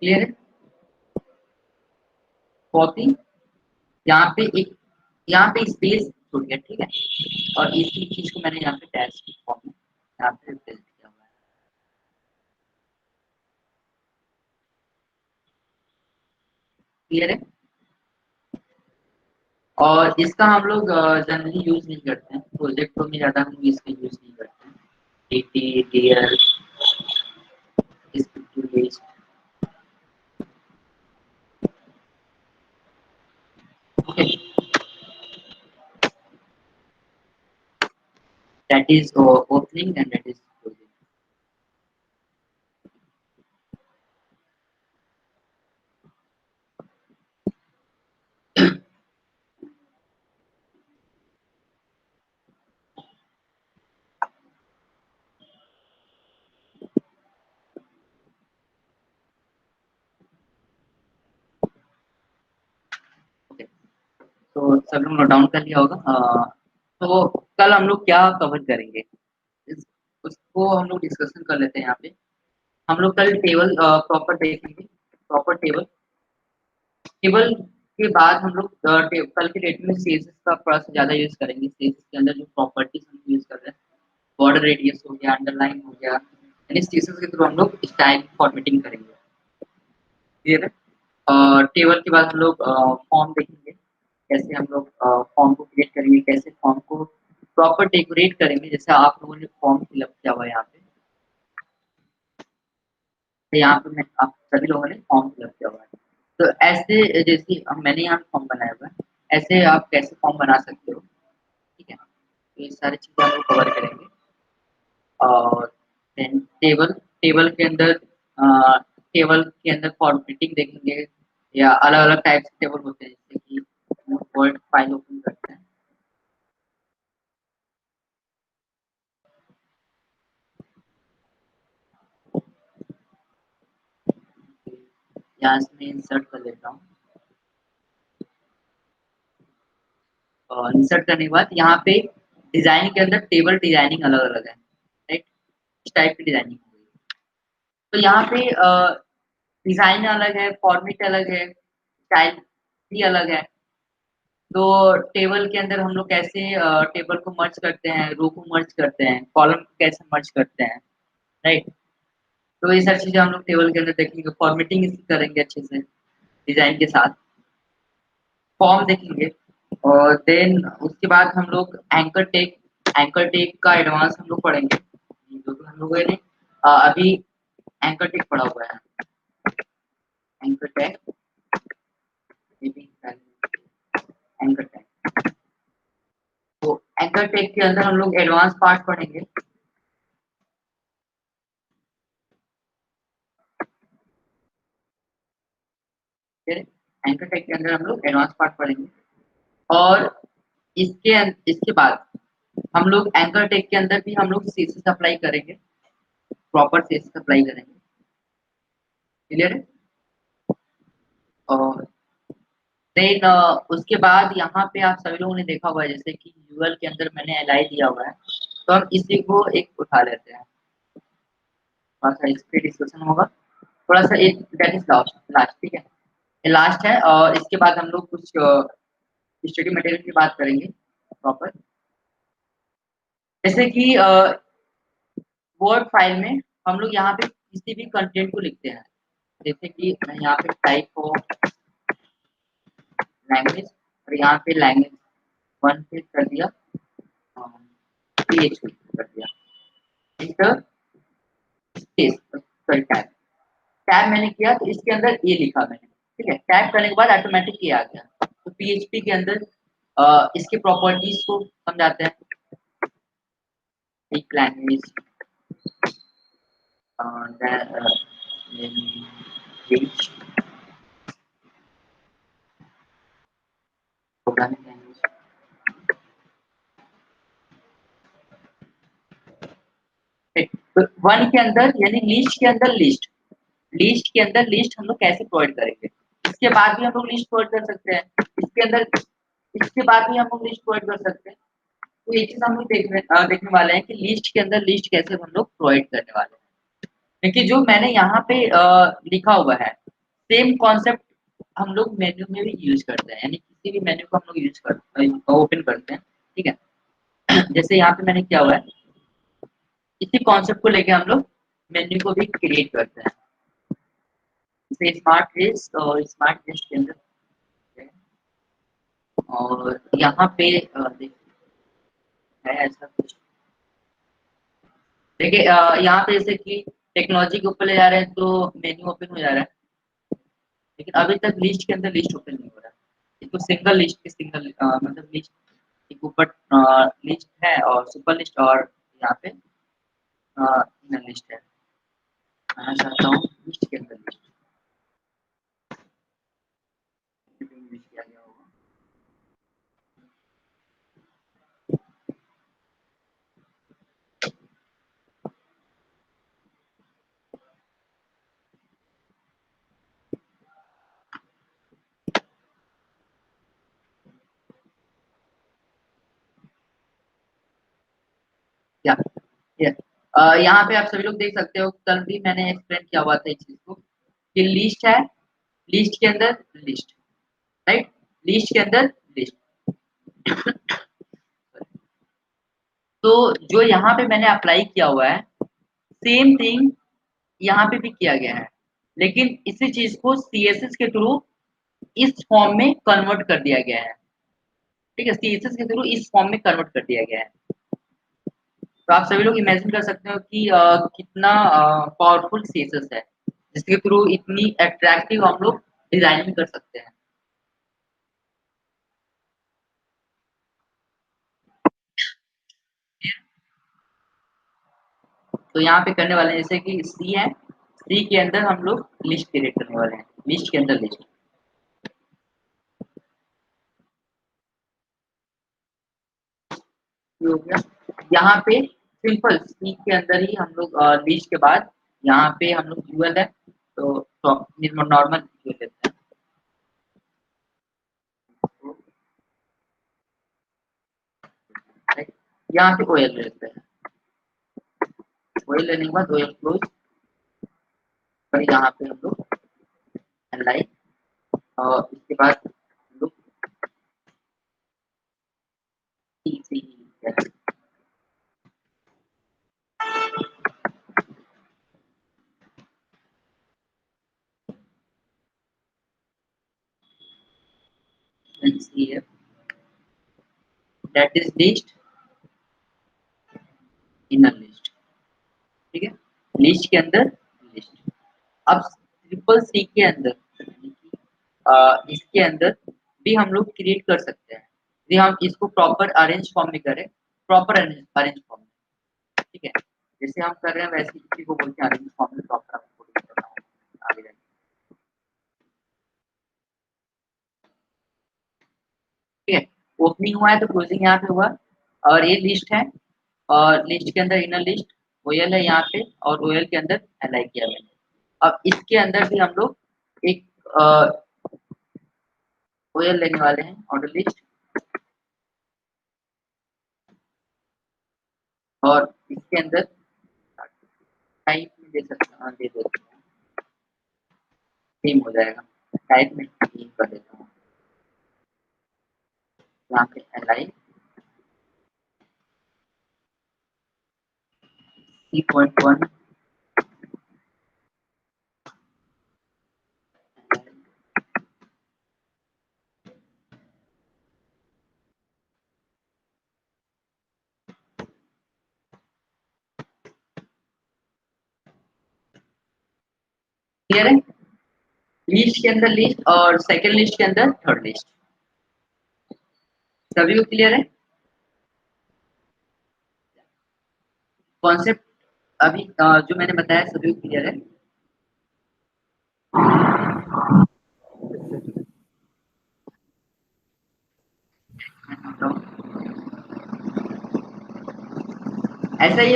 [SPEAKER 1] क्लियर है? कॉपी, यहाँ पे एक, यहाँ पे स्पेस छूट गया, ठीक है? और इसी चीज को मैंने यहाँ पे डैश फॉर्म में यहाँ पे रिप्लेस किया हुआ है, क्लियर है? और इसका हम लोग जनरली यूज नहीं करते हैं, प्रोजेक्टों में ज्यादा हम इसका यूज नहीं करते हैं। TT TR list, okay, that is opening and that is closing. तो सब लोग नोट डाउन कर लिया होगा। तो कल हम लोग क्या कवर करेंगे, उसको हम लोग डिस्कशन कर लेते हैं यहाँ पे। हम लोग कल टेबल प्रॉपर देखेंगे, प्रॉपर टेबल। टेबल के बाद हम लोग कल के डेट में सीएसएस का थोड़ा सा ज़्यादा यूज़ करेंगे। सीएसएस के अंदर जो प्रॉपर्टीज हम यूज़ कर रहे हैं, बॉर्डर रेडियस हो गया, अंडरलाइन हो गया, यानी सीएसएस के थ्रू हम लोग स्टाइल फॉर्मेटिंग करेंगे, क्लियर है? और टेबल के बाद हम लोग फॉर्म देखेंगे, कैसे हम लोग फॉर्म को क्रिएट करेंगे, कैसे फॉर्म को प्रॉपर डेकोरेट करेंगे। जैसे आप लोगों ने फॉर्म फिलअप किया हुआ है यहाँ पे, तो यहाँ पे मैं आप सभी लोगों ने फॉर्म फिलअप किया हुआ है, तो ऐसे जैसे मैंने यहाँ फॉर्म बनाया हुआ है, ऐसे आप कैसे फॉर्म बना सकते हो, ठीक है? तो ये सारी चीज़ें हम लोग कवर करेंगे। और देन टेबल, टेबल के अंदर टेबल के अंदर फॉर्मेटिंग देखेंगे, या अलग अलग टाइप के टेबल होते हैं, जैसे कि वर्ड फाइल ओपन करते हैं, यहाँ से मैं इंसर्ट कर लेता हूँ। और इंसर्ट करने के बाद यहाँ पे डिजाइन के अंदर टेबल डिजाइनिंग अलग अलग है, राइट? इस टाइप की डिजाइनिंग हो गई। तो यहाँ पे डिजाइन अलग है, फॉर्मेट अलग है, स्टाइल भी अलग है। तो टेबल के अंदर हम लोग कैसे टेबल को मर्ज करते हैं, रो को मर्ज करते हैं, कॉलम को कैसे मर्ज करते हैं, राइट? तो ये सारी चीजें हम लोग टेबल के अंदर देखेंगे, फॉर्मेटिंग इसकी करेंगे अच्छे से डिजाइन के साथ, फॉर्म देखेंगे। और देन उसके बाद हम लोग एंकर टेक का एडवांस हम लोग पढ़ेंगे, जो कि हम लोगों ने अभी एंकर टेक पढ़ा हुआ है। एंकर टैग, एंकर टैग, तो एंकर टैग के अंदर हम लोग एडवांस पार्ट पढ़ेंगे। फिर एंकर टैग के अंदर हम लोग एडवांस पार्ट पढ़ेंगे, और इसके बाद हम लोग एंकर टैग के अंदर भी हम लोग सीएसएस अप्लाई करेंगे, प्रॉपर सीएसएस अप्लाई करेंगे। क्लियर है? और देन उसके बाद यहाँ पे आप सभी लोगों ने देखा हुआ है जैसे कि यूएल के अंदर मैंने एल आई दिया हुआ है, तो हम इसी को एक उठा लेते हैं, थोड़ा सा इस पे डिस्कशन होगा, थोड़ा सा एक दैट इज लास्ट लास्ट, ठीक है, ये लास्ट है। और इसके बाद हम लोग कुछ स्टडी मटेरियल की बात करेंगे प्रॉपर, जैसे कि वर्ड फाइल में हम लोग यहाँ पे किसी भी कंटेंट को लिखते हैं, जैसे कि मैं यहाँ पे टाइप हो लैंग्वेज और यहाँ पे लैंग्वेज 1 पे कर दिया, PHP कर दिया, inter space sorry tab, tab मैंने किया तो इसके अंदर ये लिखा मैंने, ठीक है, टैब करने के बाद ऑटोमेटिक ये आ गया। तो PHP के अंदर इसके प्रॉपर्टीज को समझाते हैं, एक लैंग्वेज प्रोग्रामिंग लैंग्वेज, तो 1 के अंदर यानी लिस्ट के अंदर लिस्ट, लिस्ट के अंदर लिस्ट हम लोग कैसे प्रोवाइड करेंगे, इसके बाद भी हम लोग लिस्ट प्रोवाइड कर सकते हैं, इसके अंदर इसके बाद भी हम लोग लिस्ट प्रोवाइड कर सकते हैं। तो ये चीज हम लोग देखने वाले हैं कि लिस्ट के अंदर लिस्ट कैसे हम लोग प्रोवाइड करने वाले हैं, क्योंकि जो मैंने यहाँ पे लिखा हुआ है सेम कॉन्सेप्ट हम लोग मेन्यू में भी यूज करते हैं, यानी किसी भी मेन्यू को हम लोग यूज करते हैं, ओपन करते हैं, ठीक है। जैसे यहाँ पे मैंने किया हुआ है, इसी कॉन्सेप्ट को लेके हम लोग मेन्यू को भी क्रिएट करते हैं, जैसे स्मार्ट लिस्ट और स्मार्ट लिस्ट के अंदर, और यहाँ पे है ऐसा कुछ, देखिए यहाँ पे जैसे कि टेक्नोलॉजी के ऊपर ले जा रहे हैं तो मेन्यू ओपन हो जा रहा है, लेकिन अभी तक लिस्ट के अंदर लिस्ट ओपन नहीं हो रहा है, इसको सिंगल लिस्ट के सिंगल मतलब लिस्ट एक ऊपर लिस्ट है और सुपर लिस्ट और यहाँ पे इनर लिस्ट है, मैं चाहता हूँ लिस्ट के अंदर लिस्ट किया गया होगा। या यहाँ पे आप सभी लोग देख सकते हो, कल भी मैंने एक्सप्लेन किया हुआ था इस चीज को कि लिस्ट है, लिस्ट के अंदर लिस्ट, राइट, लिस्ट के अंदर लिस्ट। तो जो यहाँ पे मैंने अप्लाई किया हुआ है सेम थिंग यहाँ पे भी किया गया है, लेकिन इसी चीज को CSS के थ्रू इस फॉर्म में कन्वर्ट कर दिया गया है, ठीक है, CSS के थ्रू इस फॉर्म में कन्वर्ट कर दिया गया है। तो आप सभी लोग इमेजिन कर सकते हो कि कितना पावरफुल CSS है, जिसके थ्रू इतनी अट्रैक्टिव हम लोग डिजाइनिंग कर सकते हैं। तो यहाँ पे करने वाले हैं जैसे कि C है, C के अंदर हम लोग लिस्ट क्रिएट करने वाले हैं, लिस्ट के अंदर लिस्ट, हो गया। यहाँ पे सिंपल C के अंदर ही हम लोग लिस्ट के बाद यहाँ पे हम लोग यूएल है तो नॉर्मल यूएल लेते हैं, राइट, यहाँ पे ओएल लेते हैं, ओएल लेने के बाद ओएल क्लोज, और यहाँ पे हम लोग एलाइन, और इसके बाद हम लोग here that is list inner list, ठीक है, लिस्ट के अंदर लिस्ट। अब ट्रिपल सी के अंदर इसके अंदर भी हम लोग क्रिएट कर सकते हैं, यदि हम इसको प्रॉपर अरेंज फॉर्म में करें, प्रॉपर अरेंज फॉर्म में, ठीक है, जैसे हम कर रहे हैं वैसे इसी को बोलते हैं अरेंज फॉर्म में प्रॉपर आगे जाके। ठीक है, ओपनिंग हुआ है तो क्लोजिंग यहाँ पे हुआ, और ये लिस्ट है, और लिस्ट के अंदर इनर लिस्ट ओएल है यहाँ पे, और ओएल के अंदर एल आई किया मैंने। अब इसके अंदर भी हम लोग एक ओएल लेने वाले हैं, ऑर्डर लिस्ट, और इसके अंदर टाइप में दे सकते हैं, दे देते हैं, सेम हो जाएगा। टाइप में थीम कर देता हूँ, यहाँ पे एल आई C.1 क्लियर है। लिस्ट के अंदर लिस्ट, और सेकंड लिस्ट के अंदर थर्ड लिस्ट, सभी को क्लियर है। कॉन्सेप्ट अभी जो मैंने बताया सभी को क्लियर है। ऐसा ही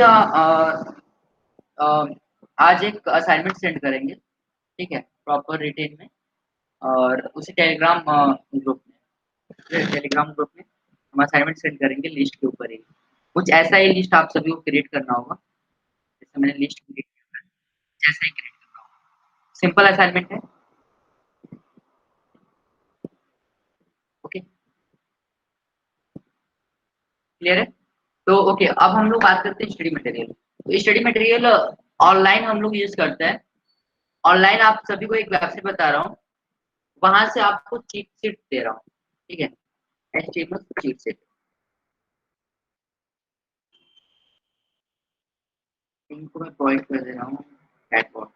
[SPEAKER 1] आज एक असाइनमेंट सेंड करेंगे, ठीक है, प्रॉपर रिटेन में, और उसी टेलीग्राम ग्रुप में हम असाइनमेंट सेंड करेंगे लिस्ट के ऊपर ही। कुछ ऐसा ही लिस्ट आप सभी को क्रिएट करना होगा, जैसे मैंने लिस्ट क्रिएट किया जैसा ही क्रिएट करना होगा। सिंपल असाइनमेंट है, ओके, क्लियर है। तो ओके, अब हम लोग बात करते हैं स्टडी मटेरियल। तो स्टडी मटेरियल ऑनलाइन हम लोग यूज करते हैं। ऑनलाइन आप सभी को एक वेबसाइट बता रहा हूँ, वहां से आपको चीट शीट दे रहा हूँ, ठीक है, एचटीएमएल चीट शीट। इनको मैं प्रोवाइड कर दे रहा हूँ चैटबॉट।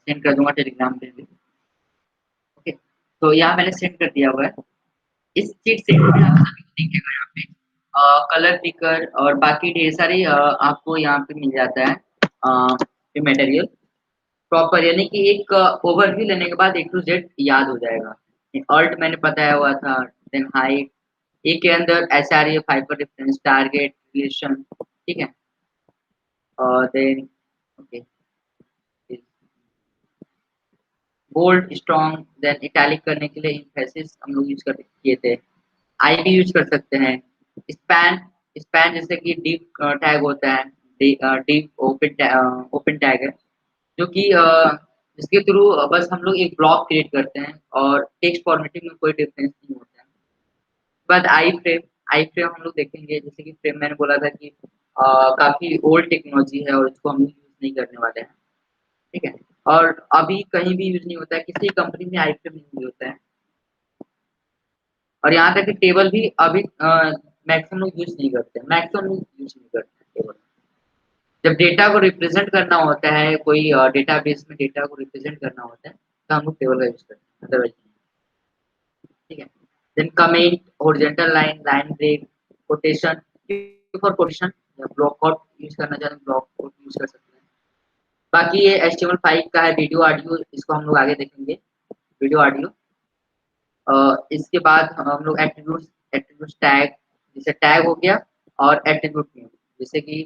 [SPEAKER 1] सेंड कर दूंगा टेलीग्राम पे भी, ओके। तो यहाँ मैंने सेंड कर दिया हुआ है। इस चीट शीट में आप सभी को दिखेगा यहाँ पे कलर पिकर और बाकी ढेर सारी आपको यहाँ पे मिल जाता है मटेरियल प्रॉपर, यानी कि एक ओवरव्यू लेने के बाद ए टू जेड याद हो जाएगा। ऑल्ट मैंने बताया हुआ था, देन हाइट, ए के अंदर S R F, hyper reference, target, relation, ठीक है, और then okay, bold, strong, then italic करने के लिए एम्फेसिस हम लोग यूज कर किए थे। आईडी यूज कर सकते हैं। स्पैन, स्पैन जैसे कि डीप टैग होता है, डीप ओपन टैग है, जो कि जिसके थ्रू बस हम लोग एक ब्लॉक क्रिएट करते हैं और टेक्स्ट फॉर्मेटिंग में कोई डिफरेंस नहीं होता है। बाद आई फ्रेम, आई फ्रेम हम लोग देखेंगे, जैसे कि फ्रेम मैंने बोला था कि काफी ओल्ड टेक्नोलॉजी है और इसको हम यूज नहीं करने वाले हैं, ठीक है, और अभी कहीं भी यूज नहीं होता है, किसी कंपनी में आई फ्रेम नहीं यूज होता है। और यहाँ तक कि टेबल भी अभी मैक्सिमम लोग यूज नहीं करते, मैक्सिमम लोग यूज नहीं करते टेबल। जब डेटा को रिप्रेजेंट करना होता है, कोई डेटाबेस में डेटा को रिप्रेजेंट करना होता है, तो हम लोग टेबल का यूज करते हैं, अदरवाइज, ठीक है। Then comment, horizontal line, line break, quotation, for quotation, block out use करना चाहते हैं ब्लॉक आउट यूज कर सकते हैं। बाकी ये HTML5 का है, वीडियो ऑडियो, इसको हम लोग आगे देखेंगे, वीडियो ऑडियो। इसके बाद हम लोग एट्रीब्यूट्स, एट्रीब्यूट्स टैग, जैसे टैग हो गया, और एट्रीब्यूट नेम, जैसे कि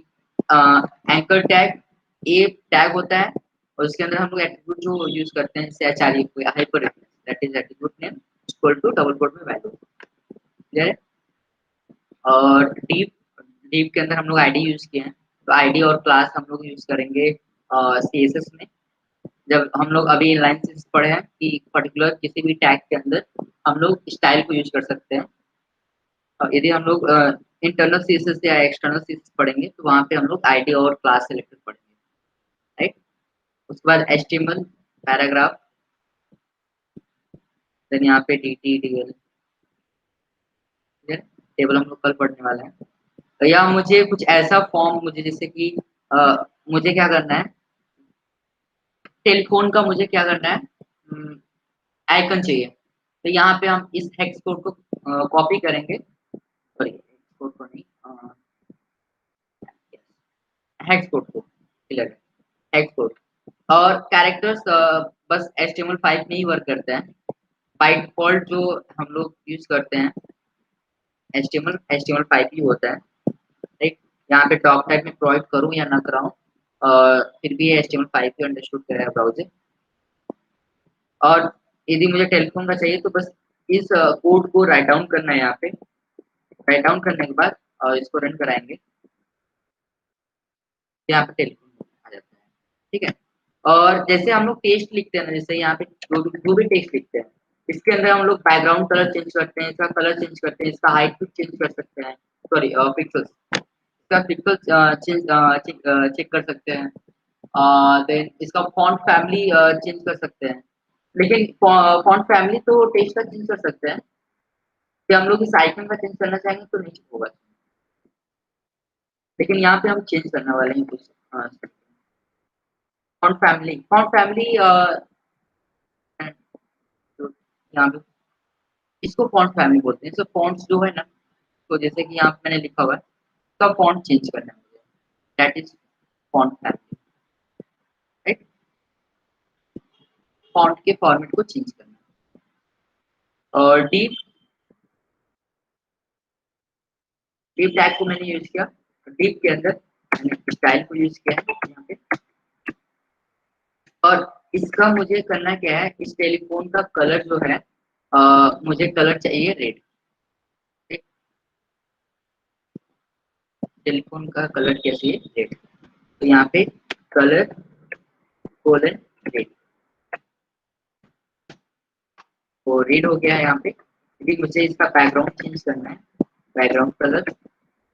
[SPEAKER 1] एंकर टैग, ए टैग होता है, और उसके अंदर हम लोग एट्रीब्यूट जो यूज करते हैं, जैसे HRE, hyper reference, that is attribute name equal to double quote में वैल्यू, क्लियर है। और डीप, डीप के अंदर हम लोग आईडी यूज किए हैं, तो आईडी और क्लास हम लोग यूज करेंगे CSS में। जब हम लोग अभी लाइन से पढ़े हैं कि पर्टिकुलर किसी भी टैग के अंदर हम लोग स्टाइल को यूज कर सकते हैं, और यदि हम लोग इंटरनल सीएसएस या एक्सटर्नल सीएसएस पढ़ेंगे तो वहाँ पे हम लोग आईडी और क्लास सेलेक्टेड पढ़ेंगे, राइट। उसके बाद HTML पैराग्राफ, देन यहाँ पे DT DL, टेबल हम लोग कल पढ़ने वाले हैं। तो या मुझे कुछ ऐसा फॉर्म, मुझे जैसे कि मुझे क्या करना है, टेलीफोन का मुझे क्या करना है, आइकन चाहिए, तो यहाँ पे हम इस हेक्स कोड को कॉपी करेंगे, सॉरी हेक्स कोड को नहीं, हेक्स कोड को क्लियर है, हेक्स कोड और कैरेक्टर्स बस HTML5 में ही वर्क करते हैं। बाय डिफॉल्ट जो हम लोग यूज करते हैं HTML5 ही होता है, राइट। यहाँ पे डॉक टाइप में प्रोवाइड करूँ या ना कराऊँ, फिर भी HTML5 ही अंडरस्टूड करेगा ब्राउज़र। और यदि मुझे टेलीफोन का चाहिए तो बस इस कोड को राइट डाउन करना है, यहाँ पे राइट डाउन करने के बाद इसको रन कराएंगे, यहाँ पे टेलीफोन आ जाता है, ठीक है। और जैसे हम लोग टेक्स्ट लिखते हैं ना, जैसे यहाँ पे जो भी टेक्स्ट लिखते हैं, इसके अंदर हम लोग बैकग्राउंड कलर चेंज करते हैं, इसका कलर चेंज करते हैं, इसका हाइट भी चेंज कर सकते हैं, सॉरी पिक्सल्स, इसका पिक्सल चेक कर सकते हैं, देन इसका फॉन्ट फैमिली चेंज कर सकते हैं। लेकिन फॉन्ट फैमिली तो टेक्स्ट का चेंज कर सकते हैं, कि हम लोग इस आइकन का चेंज करना चाहेंगे तो नहीं होगा, लेकिन यहाँ पे हम चेंज करने वाले हैं कुछ फॉन्ट फैमिली तो यहाँ पे इसको फॉन्ट फैमिली बोलते हैं। तो फॉन्ट्स जो है ना, तो जैसे कि यहाँ पे मैंने लिखा हुआ है, उसका फॉन्ट चेंज करना है मुझे, that is font family, right. Font के फॉर्मेट को चेंज करना है। और डीप टैग को मैंने यूज किया, डीप के अंदर मैंने स्टाइल को यूज किया है यहाँ पे। और इसका मुझे करना क्या है, इस टेलीफोन का कलर जो है, मुझे कलर चाहिए रेड, टेलीफोन का कलर कैसे है रेड, तो यहाँ पे कलर कोलन रेड, वो रेड हो गया है यहाँ पे। यदि मुझे इसका बैकग्राउंड चेंज करना है, बैकग्राउंड कलर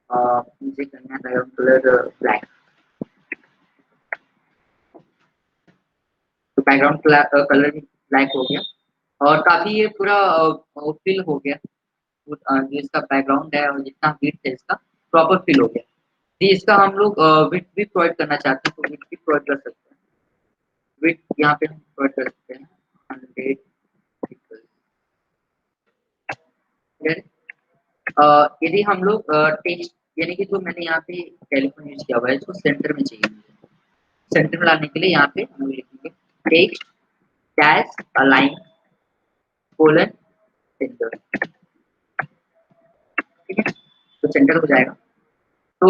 [SPEAKER 1] मुझे करना है बैकग्राउंड कलर ब्लैक, तो बैकग्राउंड कलर भी ब्लैक हो गया। और काफी ये पूरा फिल हो गया, जो इसका बैकग्राउंड है और जितना विड्थ है इसका प्रॉपर फिल हो गया। यदि इसका हम लोग विड्थ भी प्रोवाइड करना चाहते हैं तो विड्थ भी प्रोवाइड कर सकते हैं, विड्थ यहाँ पे हम प्रोवाइड कर सकते हैं 100 पिक्सल। यदि हम लोग टेक्स्ट यानी कि जो मैंने यहाँ पे टेलीफोन यूज किया हुआ है इसको सेंटर में चाहिए, सेंटर में लाने के लिए यहाँ पे हम लोग लिखेंगे text dash align colon centre, ठीक है, तो सेंटर हो जाएगा। तो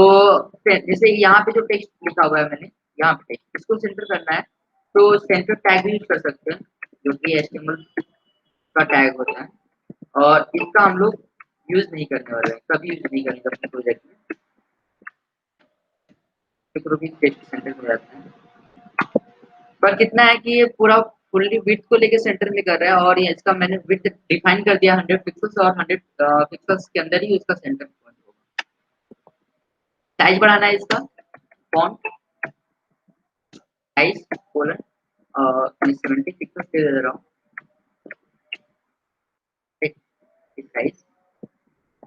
[SPEAKER 1] जैसे यहाँ पे जो टेक्स्ट लिखा हुआ है मैंने, यहाँ पे टेक्स्ट इसको सेंटर करना है, तो सेंटर टैग भी यूज कर सकते हैं, जो कि HTML का टैग होता है। और इसका हम लोग यूज नहीं करने वाले हैं, कभी यूज नहीं करेंगे अपने प्रोजेक्ट में, सेंटर हो जाता है। पर कितना है कि ये पूरा फुल्ली विड्थ को लेके सेंटर में कर रहा है, और ये इसका मैंने विड्थ डिफाइन कर दिया 100 पिक्सल्स, और 100 पिक्सल्स के अंदर ही इसका सेंटर पॉइंट होगा। साइज बढ़ाना है इसका, फॉन्ट साइज कोलन 70 पिक्सल्स दे रहा हूँ, साइज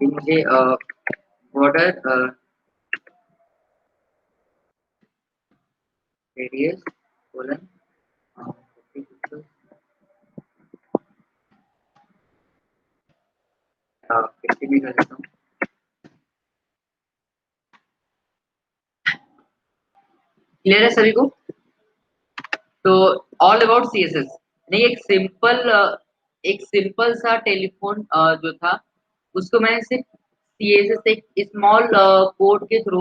[SPEAKER 1] मुझे बॉर्डर रेडियस कोलन 50 पिक्सल्स, 50 भी कर देता हूँ। क्लियर है सभी को? तो ऑल अबाउट CSS नहीं, एक सिंपल सा टेलीफोन जो था उसको मैंने सिर्फ CSS एक स्मॉल कोड के थ्रू,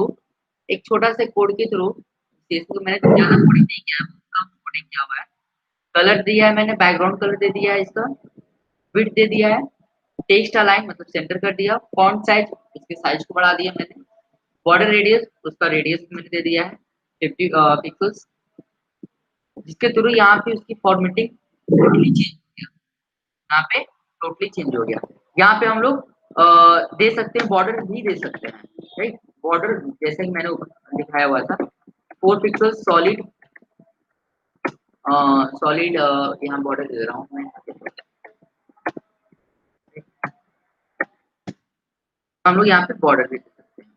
[SPEAKER 1] एक छोटा सा कोड के थ्रू CSS को मैंने ज्यादा कोडिंग नहीं किया, कम कोडिंग किया हुआ है। कलर दिया है मैंने, बैकग्राउंड कलर दे दिया है, इसका विड्थ दे दिया है, टेक्स्ट अलाइन मतलब सेंटर कर दिया, फॉन्ट साइज इसके साइज को बढ़ा दिया मैंने, बॉर्डर रेडियस उसका रेडियस मैंने दे दिया है 50 पिक्सल्स, जिसके थ्रू यहाँ पे उसकी फॉर्मेटिंग टोटली चेंज हो गया, यहाँ पे टोटली चेंज हो गया। यहाँ पे हम लोग दे सकते हैं, बॉर्डर भी दे सकते हैं, राइट। बॉर्डर जैसे कि मैंने ऊपर दिखाया हुआ था 4 पिक्सल सॉलिड, सॉलिड यहाँ बॉर्डर दे रहा हूँ मैं, हम लोग यहाँ पे बॉर्डर भी दे सकते हैं।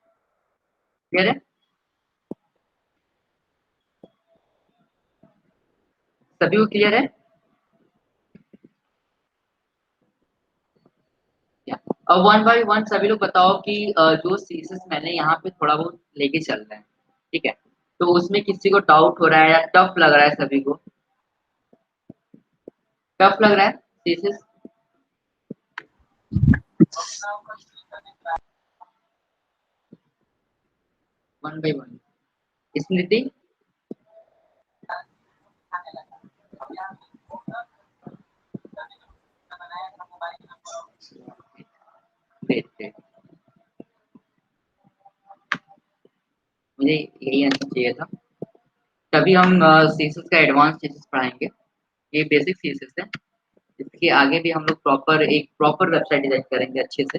[SPEAKER 1] क्लियर है? सभी को क्लियर है? अब वन बाय वन सभी लोग बताओ कि जो सीसेस मैंने यहाँ पे थोड़ा बहुत लेके चल रहा है, ठीक है, तो उसमें किसी को डाउट हो रहा है या टफ लग रहा है? सभी को टफ लग रहा है CSS? One by one. Smriti? Great great, मुझे यही आंसर चाहिए था। तभी हम सीसेस का एडवांस सीसेस पढ़ाएंगे। ये बेसिक सीसेस है, इसके आगे भी हम लोग एक प्रॉपर वेबसाइट डिजाइन करेंगे अच्छे से।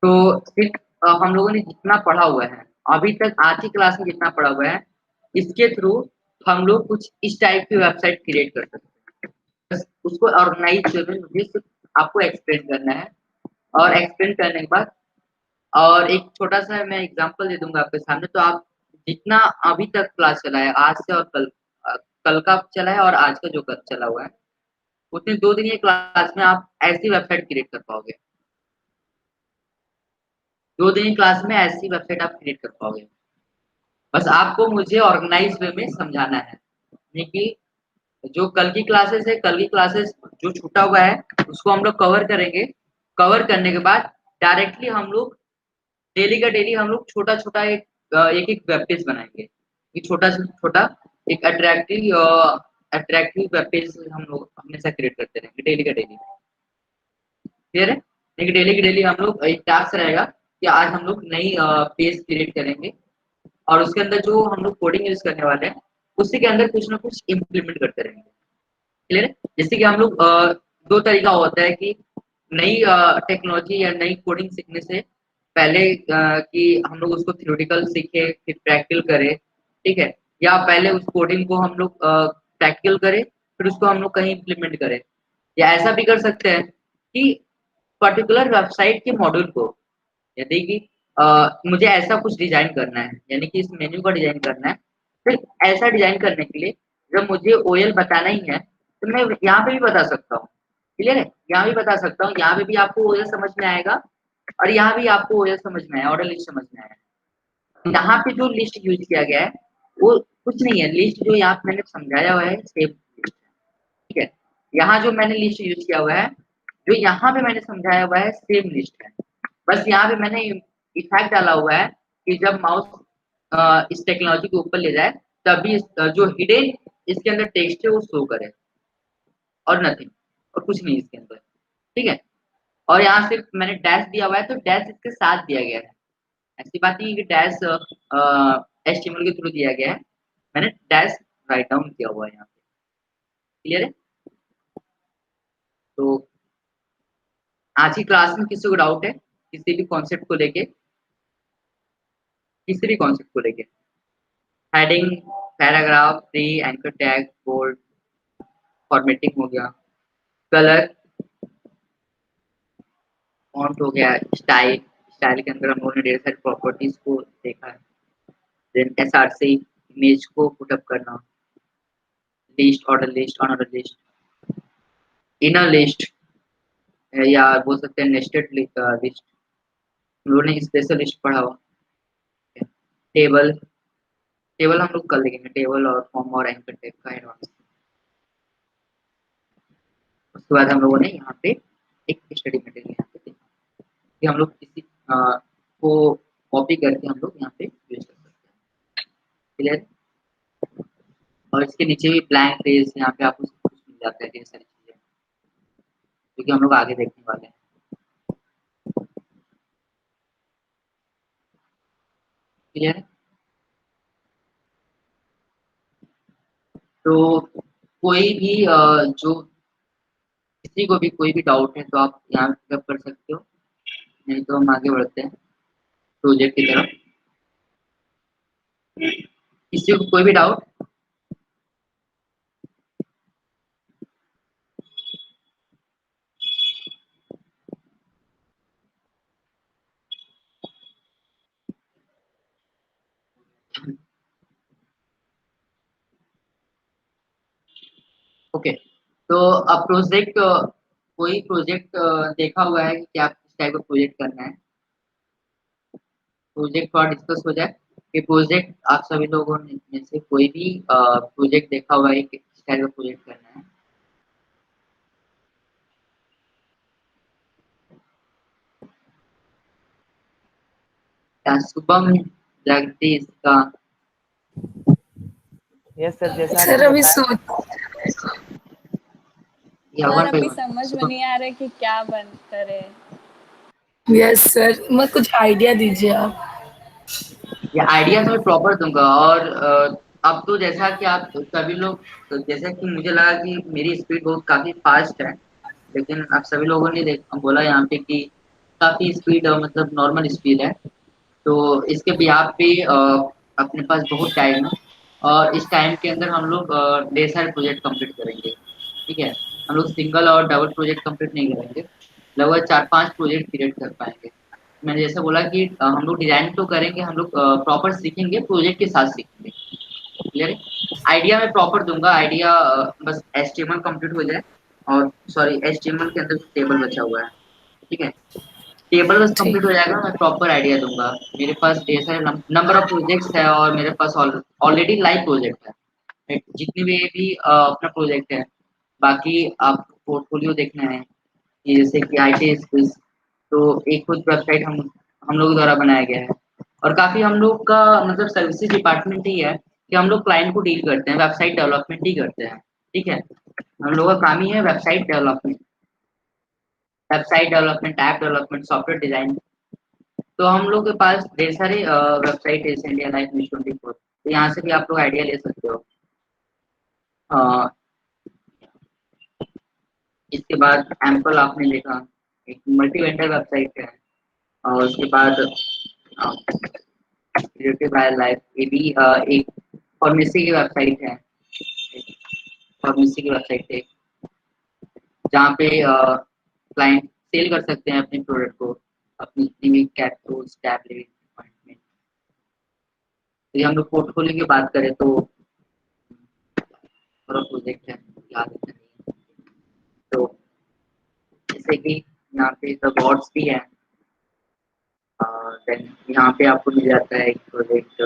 [SPEAKER 1] तो सिर्फ हम लोगों ने जितना पढ़ा हुआ है अभी तक, आज की क्लास में जितना पढ़ा हुआ है, इसके थ्रू हम लोग कुछ इस टाइप की वेबसाइट क्रिएट कर सकते हैं। बस उसको ऑर्गेनाइज करके मुझे सिर्फ आपको एक्सप्लेन करना है, और एक्सप्लेन करने के बाद और एक छोटा सा मैं एग्जांपल दे दूंगा आपके सामने। तो आप जितना अभी तक क्लास चला है, आज से और कल का चला है और आज का जो कल चला हुआ है, उतने 2 दिन की क्लास में आप ऐसी वेबसाइट क्रिएट कर पाओगे। 2 दिन की क्लास में ऐसी वेबसाइट आप क्रिएट कर पाओगे। बस आपको मुझे ऑर्गेनाइज वे में समझाना है, यानी कि जो कल की क्लासेस है, कल की क्लासेस जो छूटा हुआ है उसको हम लोग कवर करेंगे। कवर करने के बाद डायरेक्टली हम लोग डेली का डेली हम लोग छोटा छोटा एक एक वेब पेज बनाएंगे। एक छोटा से छोटा एक अट्रैक्टिव वेब पेज हम लोग हमेशा क्रिएट करते रहेंगे डेली का डेली। क्लियर है? लेकिन डेली की डेली हम लोग एक टास्क रहेगा कि आज हम लोग नई पेज क्रिएट करेंगे, और उसके अंदर जो हम लोग कोडिंग यूज करने वाले हैं उसी के अंदर कुछ ना कुछ इम्प्लीमेंट करते रहेंगे। क्लियर है? जैसे कि हम लोग 2 तरीका होता है कि नई टेक्नोलॉजी या नई कोडिंग सीखने से पहले कि हम लोग उसको थ्योरेटिकल सीखे फिर प्रैक्टिकल करें, ठीक है, या पहले उस कोडिंग को हम लोग प्रैक्टिकल करें फिर उसको हम लोग कहीं इम्प्लीमेंट करें, या ऐसा भी कर सकते हैं कि पर्टिकुलर वेबसाइट के मॉड्यूल को, यदि कि मुझे ऐसा कुछ डिजाइन करना है, यानी कि इस मेन्यू का डिजाइन करना है, फिर ऐसा डिजाइन करने के लिए जब मुझे ओएल बताना ही है तो मैं यहाँ पे भी बता सकता हूँ। क्लियर है? यहाँ भी बता सकता हूँ, यहाँ पे भी आपको ओएल समझ में आएगा और यहाँ भी आपको ओएल समझ में आया, ऑर्डर लिस्ट समझ में आया। यहाँ पे जो लिस्ट यूज किया गया है वो कुछ नहीं है, लिस्ट जो यहाँ पे मैंने समझाया हुआ है सेम लिस्ट है, ठीक है। यहाँ जो मैंने लिस्ट यूज किया हुआ है, जो यहाँ पे मैंने समझाया हुआ है सेम लिस्ट है। बस यहाँ पे मैंने इफेक्ट डाला हुआ है कि जब माउस इस टेक्नोलॉजी के ऊपर ले जाए तभी जो हिडन इसके अंदर टेक्स्ट है वो शो करे, और नथिंग, और कुछ नहीं इसके अंदर, ठीक है। और यहाँ सिर्फ मैंने डैश दिया हुआ है तो डैश इसके साथ दिया गया है, ऐसी बात नहीं है कि डैश एचटीएमएल के थ्रू दिया गया है, मैंने डैश राइट डाउन किया हुआ है यहाँ पे। क्लियर है? तो आज की क्लास में किसी को डाउट है किसी भी कॉन्सेप्ट को लेके? किसी भी कॉन्सेप्ट को लेके, heading, paragraph, pre, anchor tag, bold, formatting हो गया, कलर, फॉन्ट हो गया, स्टाइल, स्टाइल के अंदर हम लोगों ने ढेर सारी प्रॉपर्टीज को देखा है, देन एसआरसी, इमेज को पुटअप करना, list, order list, inner list, या बोल सकते हैं नेस्टेड लिस्ट। हम लोगों ने स्पेशल लिस्ट पढ़ा हुआ, टेबल, टेबल हम लोग कर लेंगे, टेबल और फॉर्म और एंकर टैग का एडवांस। उसके बाद हम लोगों ने यहाँ पे एक स्टडी मटेरियल यहाँ पे देखा कि हम लोग किसी को कॉपी करके हम लोग यहाँ पे यूज कर सकते हैं। क्लियर? और इसके नीचे भी ब्लैंक पेज, यहाँ पे आपको सब कुछ मिल जाता है, ढेर सारी चीजें क्योंकि हम लोग आगे देखने वाले हैं। क्लियर है? तो कोई भी जो किसी को भी कोई भी डाउट है तो आप यहाँ पिकअप कर सकते हो, नहीं तो हम आगे बढ़ते हैं प्रोजेक्ट की तरफ। किसी को कोई भी डाउट? ओके, तो अब प्रोजेक्ट कोई प्रोजेक्ट देखा हुआ है कि आप किस टाइप का प्रोजेक्ट करना है, प्रोजेक्ट थोड़ा डिस्कस हो जाए कि प्रोजेक्ट आप सभी लोगों ने में से कोई भी प्रोजेक्ट देखा हुआ है कि किस टाइप का प्रोजेक्ट करना है। क्या शुभम जगदीश का?
[SPEAKER 2] यस सर, जैसा
[SPEAKER 4] सर
[SPEAKER 2] आपने
[SPEAKER 4] अभी
[SPEAKER 2] बताया।
[SPEAKER 3] सर
[SPEAKER 1] यवन भाई
[SPEAKER 3] अभी समझ में
[SPEAKER 1] शुभम,
[SPEAKER 3] नहीं आ रहा कि क्या बन करे।
[SPEAKER 4] यस सर, मैं कुछ आइडिया दीजिए आप।
[SPEAKER 1] ये आइडिया तो मैं प्रॉपर दूंगा। और अब तो जैसा कि आप सभी लोग, तो जैसा कि मुझे लगा कि मेरी स्पीड बहुत काफी फास्ट है, लेकिन आप सभी लोगों ने बोला यहाँ पे कि काफी स्पीड मतलब नॉर्मल स्पीड है। तो इसके बिहाफ पे अपने पास बहुत टाइम है, और इस टाइम के अंदर हम लोग ढेर सारे प्रोजेक्ट कंप्लीट करेंगे। ठीक है, हम लोग सिंगल और डबल प्रोजेक्ट कंप्लीट नहीं करेंगे, लगभग 4-5 प्रोजेक्ट क्रिएट कर पाएंगे। मैंने जैसे बोला कि हम लोग डिजाइन तो करेंगे, हम लोग प्रॉपर सीखेंगे, प्रोजेक्ट के साथ सीखेंगे। क्लियर है? आइडिया मैं प्रॉपर दूंगा, आइडिया बस एचटीएमएल कंप्लीट हो जाए, और सॉरी एचटीएमएल के अंदर टेबल बचा हुआ है। ठीक है, टेबल बस कंप्लीट
[SPEAKER 4] ठीक।
[SPEAKER 1] हो जाएगा, मैं प्रॉपर आइडिया दूंगा। मेरे पास ढेर सारे नंबर ऑफ प्रोजेक्ट्स है, और मेरे पास ऑलरेडी लाइव प्रोजेक्ट है। right? जितने भी अपना प्रोजेक्ट है, बाकी आप पोर्टफोलियो देखना है कि जैसे कि आईटी स्किल्स, तो एक खुद वेबसाइट हम लोग द्वारा बनाया गया है। और काफी हम लोग का मतलब सर्विसेज डिपार्टमेंट ही है कि हम लोग क्लाइंट को डील करते हैं, वेबसाइट डेवलपमेंट ही करते हैं। ठीक है, हम लोगों का काम ही है website development, app development, software design. तो हम लोग के पास ढेर सारे वेबसाइट है, इंडिया लाइफ न्यूज 24, तो यहाँ से भी आप लोग आइडिया ले सकते हो। अ, इसके बाद एम्पल आपने देखा, एक मल्टी वेंडर वेबसाइट है। और उसके बाद क्रिएटिव वाइल्ड लाइफ, ये भी एक फार्मेसी की वेबसाइट है। फार्मेसी की वेबसाइट है जहाँ पे क्लाइंट सेल कर सकते हैं अपने प्रोडक्ट को, अपनी जितनी भी कैप्सूल्स, टैबलेट, ऑइंटमेंट। तो ये हम लोग पोर्टफोलियो की बात करें तो प्रोजेक्ट है, याद रखना नहीं है। तो जैसे कि यहाँ पे अवार्ड्स भी है, देन यहाँ पे आपको मिल जाता है एक प्रोजेक्ट,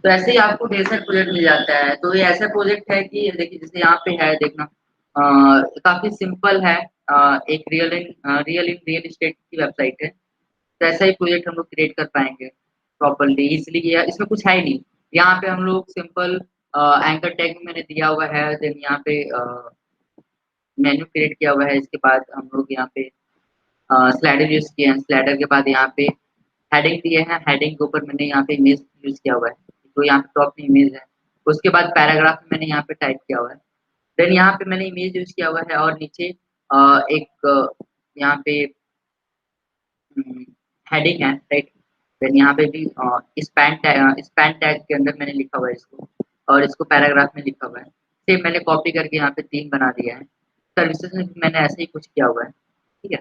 [SPEAKER 1] तो ऐसे ही आपको ढेर सारे प्रोजेक्ट मिल जाता है। तो ये ऐसा प्रोजेक्ट है कि देखिए जैसे यहाँ पे है देखना, काफी सिंपल है। एक रियल एस्टेट की वेबसाइट है, तो ऐसा ही प्रोजेक्ट हम लोग क्रिएट कर पाएंगे प्रॉपरली, इसलिए इसमें कुछ है ही नहीं। यहाँ पे हम लोग सिंपल एंकर टैग मैंने दिया हुआ है, देन यहाँ पे मेन्यू क्रिएट किया हुआ है। इसके बाद हम लोग यहाँ पे स्लाइडर यूज किए हैं, स्लाइडर के बाद यहाँ पे हेडिंग दिए हैं, हेडिंग के ऊपर मैंने यहाँ पे इमेज यूज किया हुआ है, तो यहाँ पे टॉप में इमेज है। उसके बाद पैराग्राफ में मैंने यहाँ पे टाइप किया हुआ है, देन यहाँ पे मैंने इमेज यूज किया हुआ है, और नीचे एक यहाँ पे हेडिंग है, राइट। देन यहाँ पे भी स्पैन टैग के अंदर मैंने लिखा हुआ है इसको, और इसको पैराग्राफ में लिखा हुआ है। सेम मैंने कॉपी करके यहाँ पे 3 बना दिया है। सर्विसेज में भी मैंने ऐसे ही कुछ किया हुआ है। ठीक है,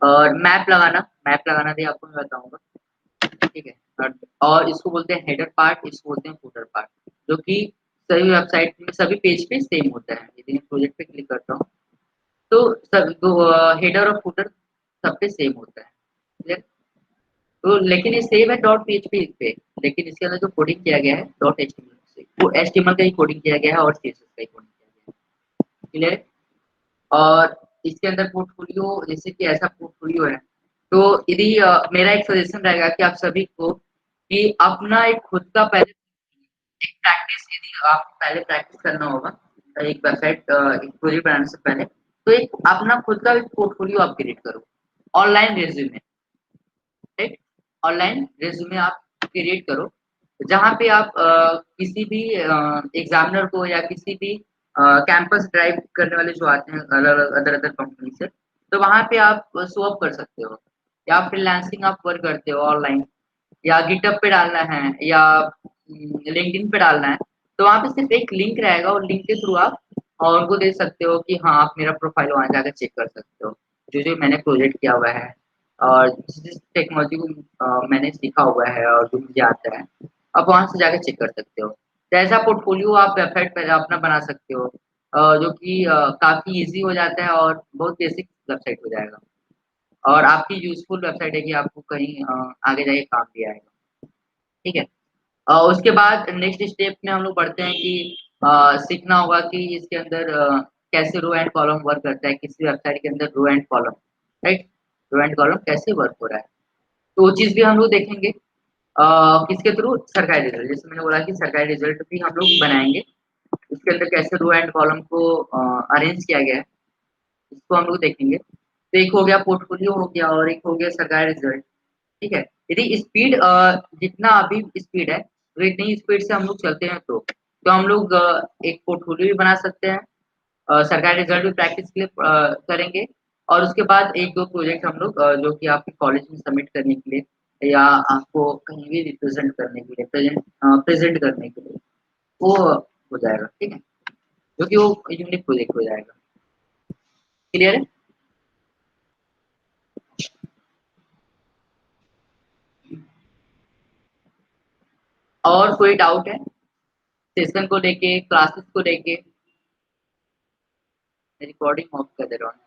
[SPEAKER 1] और मैप लगाना भी आपको मैं बताऊंगा। ठीक है, और इसको बोलते हैं हेडर पार्ट, इसको बोलते हैं फुटर पार्ट, जो कि सभी वेबसाइट में सभी पेज पे सेम होता है। यदि मैं प्रोजेक्ट पे क्लिक करता हूँ तो सब हेडर और फुटर सब पे सेम होता है। क्लियर? तो लेकिन ये सेम है डॉट पीएचपी पे, लेकिन इसके अंदर जो कोडिंग किया गया है डॉट एचटीएमएल से, वो एचटीएमएल का ही कोडिंग किया गया है और सीएसएस का ही कोडिंग किया गया है। क्लियर? और इसके अंदर पोर्टफोलियो, जैसे कि ऐसा पोर्टफोलियो है, तो यदि मेरा एक सजेशन रहेगा कि आप सभी को कि अपना एक खुद का पहले एक प्रैक्टिस, यदि आपको पहले प्रैक्टिस करना होगा एक वेबसाइट एक प्रोजेक्ट बनाने से पहले, तो एक अपना खुद का एक पोर्टफोलियो आप क्रिएट करो, online resume, right. Online resume आप क्रिएट करो, जहाँ पे आप किसी भी एग्जामिनर को या किसी भी कैंपस ड्राइव करने वाले जो आते हैं अलग अदर अदर कंपनी से, तो वहाँ पे आप शो अप कर सकते हो, या फ्रीलांसिंग आप वर्क करते हो ऑनलाइन, या गिटअप पे डालना है, या लिंक्डइन पे डालना है, तो वहाँ पे सिर्फ एक लिंक रहेगा, और लिंक के थ्रू आप और उनको दे सकते हो कि हाँ आप मेरा प्रोफाइल वहाँ जाकर चेक कर सकते हो, जो जो मैंने प्रोजेक्ट किया हुआ है और जिस टेक्नोलॉजी को मैंने सीखा हुआ है और जो मुझे आता है। आप वहां से जाके चेक कर सकते हो। तो ऐसा पोर्टफोलियो आप वेबसाइट पर अपना बना सकते हो, जो कि काफी इजी हो जाता है और बहुत बेसिक वेबसाइट हो जाएगा और आपकी यूजफुल वेबसाइट है कि आपको कहीं आगे जाके काम भी आएगा। ठीक है। उसके बाद नेक्स्ट स्टेप में हम लोग बढ़ते हैं कि सीखना होगा कि इसके अंदर कैसे रो एंड कॉलम वर्क करता है, किसी वेबसाइट के अंदर row and column, right? Row and column कैसे वर्क हो रहा है, तो वो चीज़ भी हम लोग देखेंगे। किसके थ्रू? सरकारी रिजल्ट, जैसे मैंने बोला कि सरकारी रिजल्ट भी हम लोग बनाएँगे। उसके अंदर कैसे रो एंड कॉलम को अरेंज किया गया है, इसको हम लोग देखेंगे। तो एक हो गया पोर्टफोलियो हो गया और एक हो गया सरकारी रिजल्ट, ठीक है? यदि स्पीड जितना अभी स्पीड है, तो इतनी स्पीड से हम लोग चलते हैं तो हम लोग एक पोर्टफोलियो भी बना सकते हैं, सरकारी रिजल्ट भी प्रैक्टिस के लिए करेंगे और उसके बाद 1-2 प्रोजेक्ट हम लोग जो कि आपके कॉलेज में सबमिट करने के लिए या आपको कहीं भी रिप्रेज़ेंट करने के लिए प्रेज़ेंट करने के लिए, वो हो जाएगा, ठीक है? जो कि वो यूनिक प्रोजेक्ट हो जाएगा। क्लियर है? और कोई डाउट है? सेशन को लेके, क्लासेस को लेके? रिकॉर्डिंग ऑफ कर दे रहा हूँ।